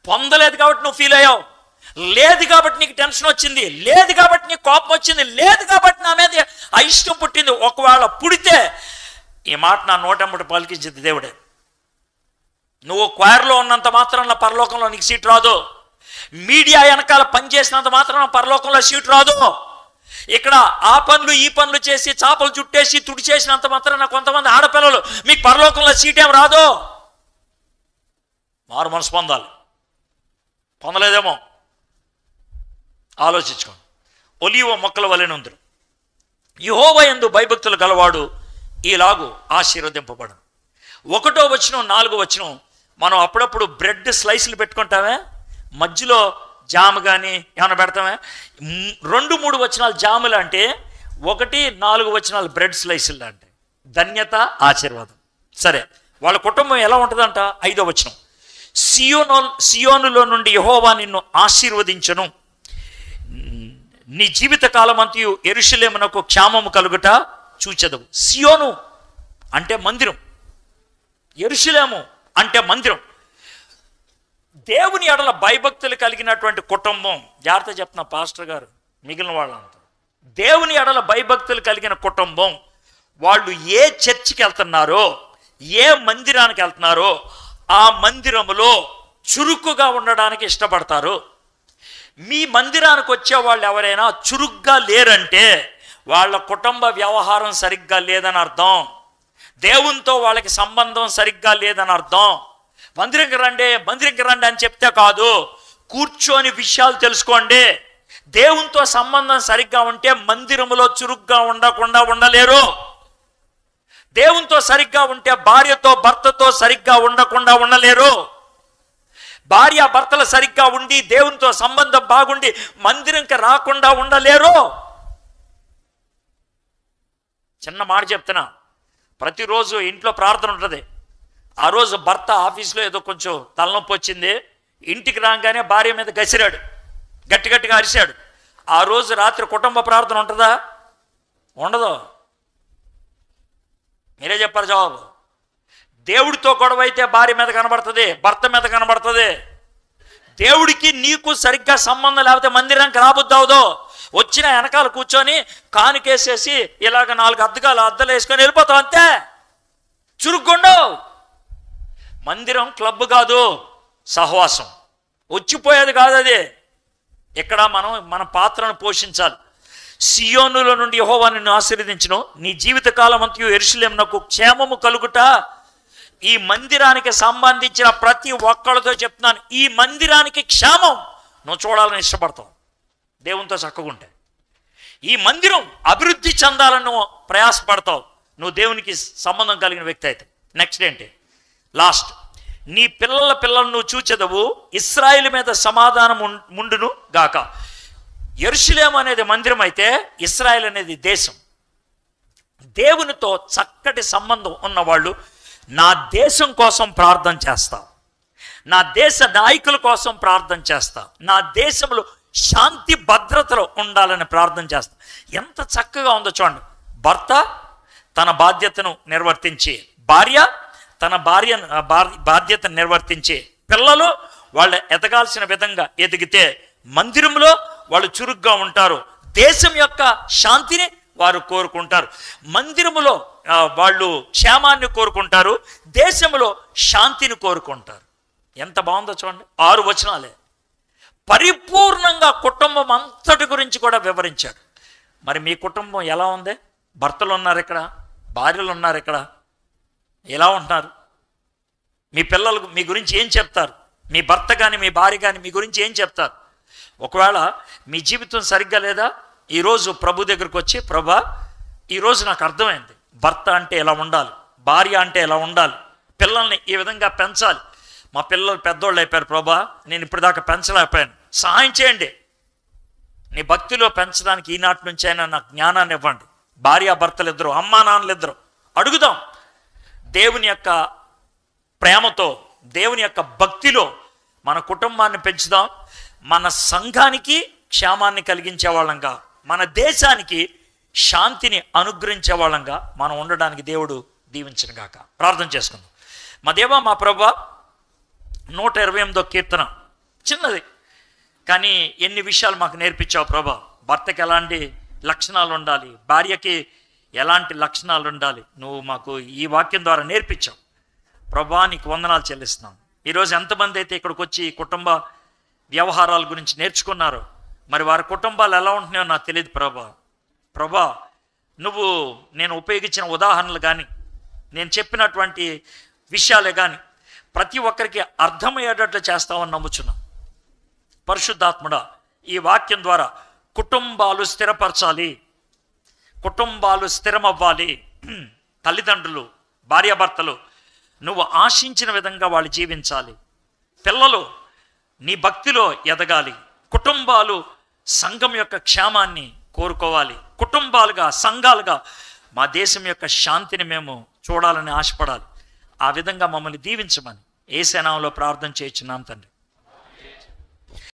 పొందలేదు కాబట్టి నువ్వు ఫీల్ అయ్యావు, లేదు కాబట్టి నీకు టెన్షన్ వచ్చింది, లేదు కాబట్టి నీకు కోపం వచ్చింది, లేదు కాబట్టి నా మీద అయిష్టం పుట్టింది. ఒకవేళ పుడితే ఈ మాట నా నోటెంబటి పలికించింది దేవుడే. నువ్వు క్వైర్లో ఉన్నంత మాత్రం నా పరలోకంలో నీకు సీట్ రాదు. మీడియా వెనకాల పనిచేసినంత మాత్రం పరలోకంలో సీట్ రాదు. ఇక్కడ ఆ పనులు ఈ పనులు చేసి చేపలు చుట్టేసి తుడి చేసినంత మాత్రం కొంతమంది ఆడపిల్లలు మీకు పరలోకంలో సీట్ ఏం రాదు. మారు మనసు పొందాలి. పొందలేదేమో ఆలోచించుకోండి. ఒలీవ మొక్కల వలెనుందురు, యెహోవా యందు భయభక్తులు గలవాడు ఈలాగు ఆశీర్వదింపబడు. 1వ వచనం 4వ వచనం మనం అప్పుడప్పుడు బ్రెడ్ స్లైసులు పెట్టుకుంటామే, మధ్యలో జామ్ కానీ ఏమైనా పెడతామే. 2-3 వచనాలు జాములు అంటే, 1-4 వచనాలు బ్రెడ్ స్లైసులు అంటే ధన్యత, ఆశీర్వాదం. సరే, వాళ్ళ కుటుంబం ఎలా ఉంటుందంట? 5వ వచనం, సియోనులో నుండి యెహోవా నిన్ను ఆశీర్వదించును, నీ జీవిత కాలమంతయు యెరూషలేమునకు క్షేమము కలుగుట చూచెదవు. సియోను అంటే మందిరం, యెరూషలేము అంటే మందిరం. దేవుని ఎడల భయభక్తులు కలిగినటువంటి కుటుంబం, జాగ్రత్త చెప్తున్నా పాస్టర్ గారు మిగిలిన వాళ్ళంతా, దేవుని ఎడల భయభక్తులు కలిగిన కుటుంబం వాళ్ళు ఏ చర్చికి వెళ్తున్నారో, ఏ మందిరానికి వెళ్తున్నారో ఆ మందిరములో చురుకుగా ఉండడానికి ఇష్టపడతారు. మీ మందిరానికి వచ్చే వాళ్ళు ఎవరైనా చురుగ్గా లేరంటే వాళ్ళ కుటుంబ వ్యవహారం సరిగ్గా లేదని అర్థం, దేవునితో వాళ్ళకి సంబంధం సరిగ్గా లేదని అర్థం. మందిరంకి రండి అని చెప్తే కాదు, కూర్చొని విషయాలు తెలుసుకోండి. దేవునితో సంబంధం సరిగ్గా ఉంటే మందిరములో చురుగ్గా ఉండకుండా ఉండలేరు. దేవునితో సరిగ్గా ఉంటే భార్యతో భర్తతో సరిగ్గా ఉండకుండా ఉండలేరు. భార్య భర్తలు సరిగ్గా ఉండి దేవునితో సంబంధం బాగుండి మందిరంకి రాకుండా ఉండలేరు. చిన్న మాట చెప్తున్నా, ప్రతిరోజు ఇంట్లో ప్రార్థన ఉంటుంది. ఆ రోజు భర్త ఆఫీస్లో ఏదో కొంచెం తలనొప్పి వచ్చింది, ఇంటికి రాగానే భార్య మీద గసిరాడు, గట్టిగా అరిశాడు. ఆ రోజు రాత్రి కుటుంబ ప్రార్థన ఉంటుందా? ఉండదు. మీరే చెప్పారు జవాబు. దేవుడితో గొడవ అయితే భార్య మీద కనబడుతుంది, భర్త మీద కనబడుతుంది. దేవుడికి నీకు సరిగ్గా సంబంధం లేకపోతే మందిరానికి రాబుద్ది అవదు. వచ్చిన వెనకాల కూర్చొని కానుకేసేసి ఇలాగ 4 అద్దలు వేసుకొని వెళ్ళిపోతావు అంతే. చురుగ్గుండవు. మందిరం క్లబ్ కాదు, సహవాసం. వచ్చిపోయేది కాదు అది. ఇక్కడ మన పాత్రను పోషించాలి. సియోనులో నుండి యెహోవా నిన్ను ఆశీర్వదించును, నీ జీవిత కాలం అంతయు యెరూషలేమునకు క్షేమము కలుగుట. ఈ మందిరానికి సంబంధించిన ప్రతి ఒక్కళ్ళతో చెప్తున్నాను, ఈ మందిరానికి క్షేమం నువ్వు చూడాలని ఇష్టపడతావు దేవునితో చక్కగుంటే. ఈ మందిరం అభివృద్ధి చెందాలని నువ్వు ప్రయాసపడతావు నువ్వు దేవునికి సంబంధం కలిగిన వ్యక్తి అయితే. నెక్స్ట్ ఏంటి? లాస్ట్, నీ పిల్లలను నువ్వు చూచెదవు, ఇశ్రాయేలు మీద సమాధానం ముండును గాక. యెరూషలేము అనేది మందిరం అయితే ఇశ్రాయేల్ అనేది దేశం. దేవునితో చక్కటి సంబంధం ఉన్నవాళ్ళు నా దేశం కోసం ప్రార్థన చేస్తా, నా దేశ నాయకుల కోసం ప్రార్థన చేస్తా, నా దేశంలో శాంతి భద్రతలో ఉండాలని ప్రార్థన చేస్తా. ఎంత చక్కగా ఉందో చూడండి. భర్త తన బాధ్యతను నిర్వర్తించి, భార్య తన బాధ్యతను నిర్వర్తించి, పిల్లలు వాళ్ళు ఎదగాల్సిన విధంగా ఎదిగితే మందిరంలో వాళ్ళు చురుగ్గా ఉంటారు. దేశం యొక్క శాంతిని వారు కోరుకుంటారు. మందిరములో వాళ్ళు క్షేమాన్ని కోరుకుంటారు, దేశంలో శాంతిని కోరుకుంటారు. ఎంత బాగుందో చూడండి, 6 వచనాలే పరిపూర్ణంగా కుటుంబం అంతటి గురించి కూడా వివరించాడు. మరి మీ కుటుంబం ఎలా ఉంది? భర్తలు ఉన్నారు ఇక్కడ, భార్యలు ఉన్నారు ఇక్కడ, ఎలా ఉంటున్నారు? మీ పిల్లలు మీ గురించి ఏం చెప్తారు? మీ భర్త కానీ మీ భార్య కానీ మీ గురించి ఏం చెప్తారు? ఒకవేళ మీ జీవితం సరిగ్గా లేదా, ఈరోజు ప్రభు దగ్గరకు వచ్చి, ప్రభా ఈరోజు నాకు అర్థమైంది, భర్త అంటే ఎలా ఉండాలి, భార్య అంటే ఎలా ఉండాలి, పిల్లల్ని ఈ విధంగా పెంచాలి. మా పిల్లలు పెద్దోళ్ళు అయిపోయారు ప్రభా, నేను ఇప్పటిదాకా పెంచలేకపోయాను, సహాయం చేయండి. నీ భక్తిలో పెంచడానికి ఈనాటి నుంచి అయినా నాకు జ్ఞానాన్ని ఇవ్వండి. భార్యాభర్తలు ఇద్దరు, అమ్మా నాన్నలు ఇద్దరు అడుగుదాం. దేవుని యొక్క ప్రేమతో, దేవుని యొక్క భక్తిలో మన కుటుంబాన్ని పెంచుదాం. మన సంఘానికి క్షేమాన్ని కలిగించే వాళ్ళంగా, మన దేశానికి శాంతిని అనుగ్రహించే వాళ్ళంగా మనం ఉండడానికి దేవుడు దీవించను గాక. ప్రార్థన చేసుకుందాం. మా దేవా, మా ప్రభువా, 128వ కీర్తన చిన్నది, కానీ ఎన్ని విషయాలు మాకు నేర్పించావు ప్రభా. భర్తకి ఎలాంటి లక్షణాలు ఉండాలి, భార్యకి ఎలాంటి లక్షణాలు ఉండాలి, నువ్వు మాకు ఈ వాక్యం ద్వారా నేర్పించావు ప్రభా. నీకు వందనాలు చెల్లిస్తున్నాం. ఈరోజు ఎంతమంది అయితే ఇక్కడికి వచ్చి కుటుంబ వ్యవహారాల గురించి నేర్చుకున్నారో, మరి వారి కుటుంబాలు ఎలా ఉంటున్నాయో నాకు తెలియదు ప్రభా. నువ్వు నేను ఉపయోగించిన ఉదాహరణలు కానీ, నేను చెప్పినటువంటి విషయాలే కానీ ప్రతి ఒక్కరికి అర్థమయ్యేటట్లు చేస్తామని నమ్ముచున్నాం. పరిశుద్ధాత్ముడా, ఈ వాక్యం ద్వారా కుటుంబాలు స్థిరపరచాలి, కుటుంబాలు స్థిరమవ్వాలి. తల్లిదండ్రులు, భార్యాభర్తలు నువ్వు ఆశించిన విధంగా వాళ్ళు జీవించాలి. పిల్లలు నీ భక్తిలో ఎదగాలి. కుటుంబాలు సంఘం యొక్క క్షేమాన్ని కోరుకోవాలి. కుటుంబాలుగా, సంఘాలుగా మా దేశం యొక్క శాంతిని మేము చూడాలని ఆశపడాలి. ఆ విధంగా మమ్మల్ని దీవించమని యేసు నామములో ప్రార్థన చేయుచున్నాం తండ్రి.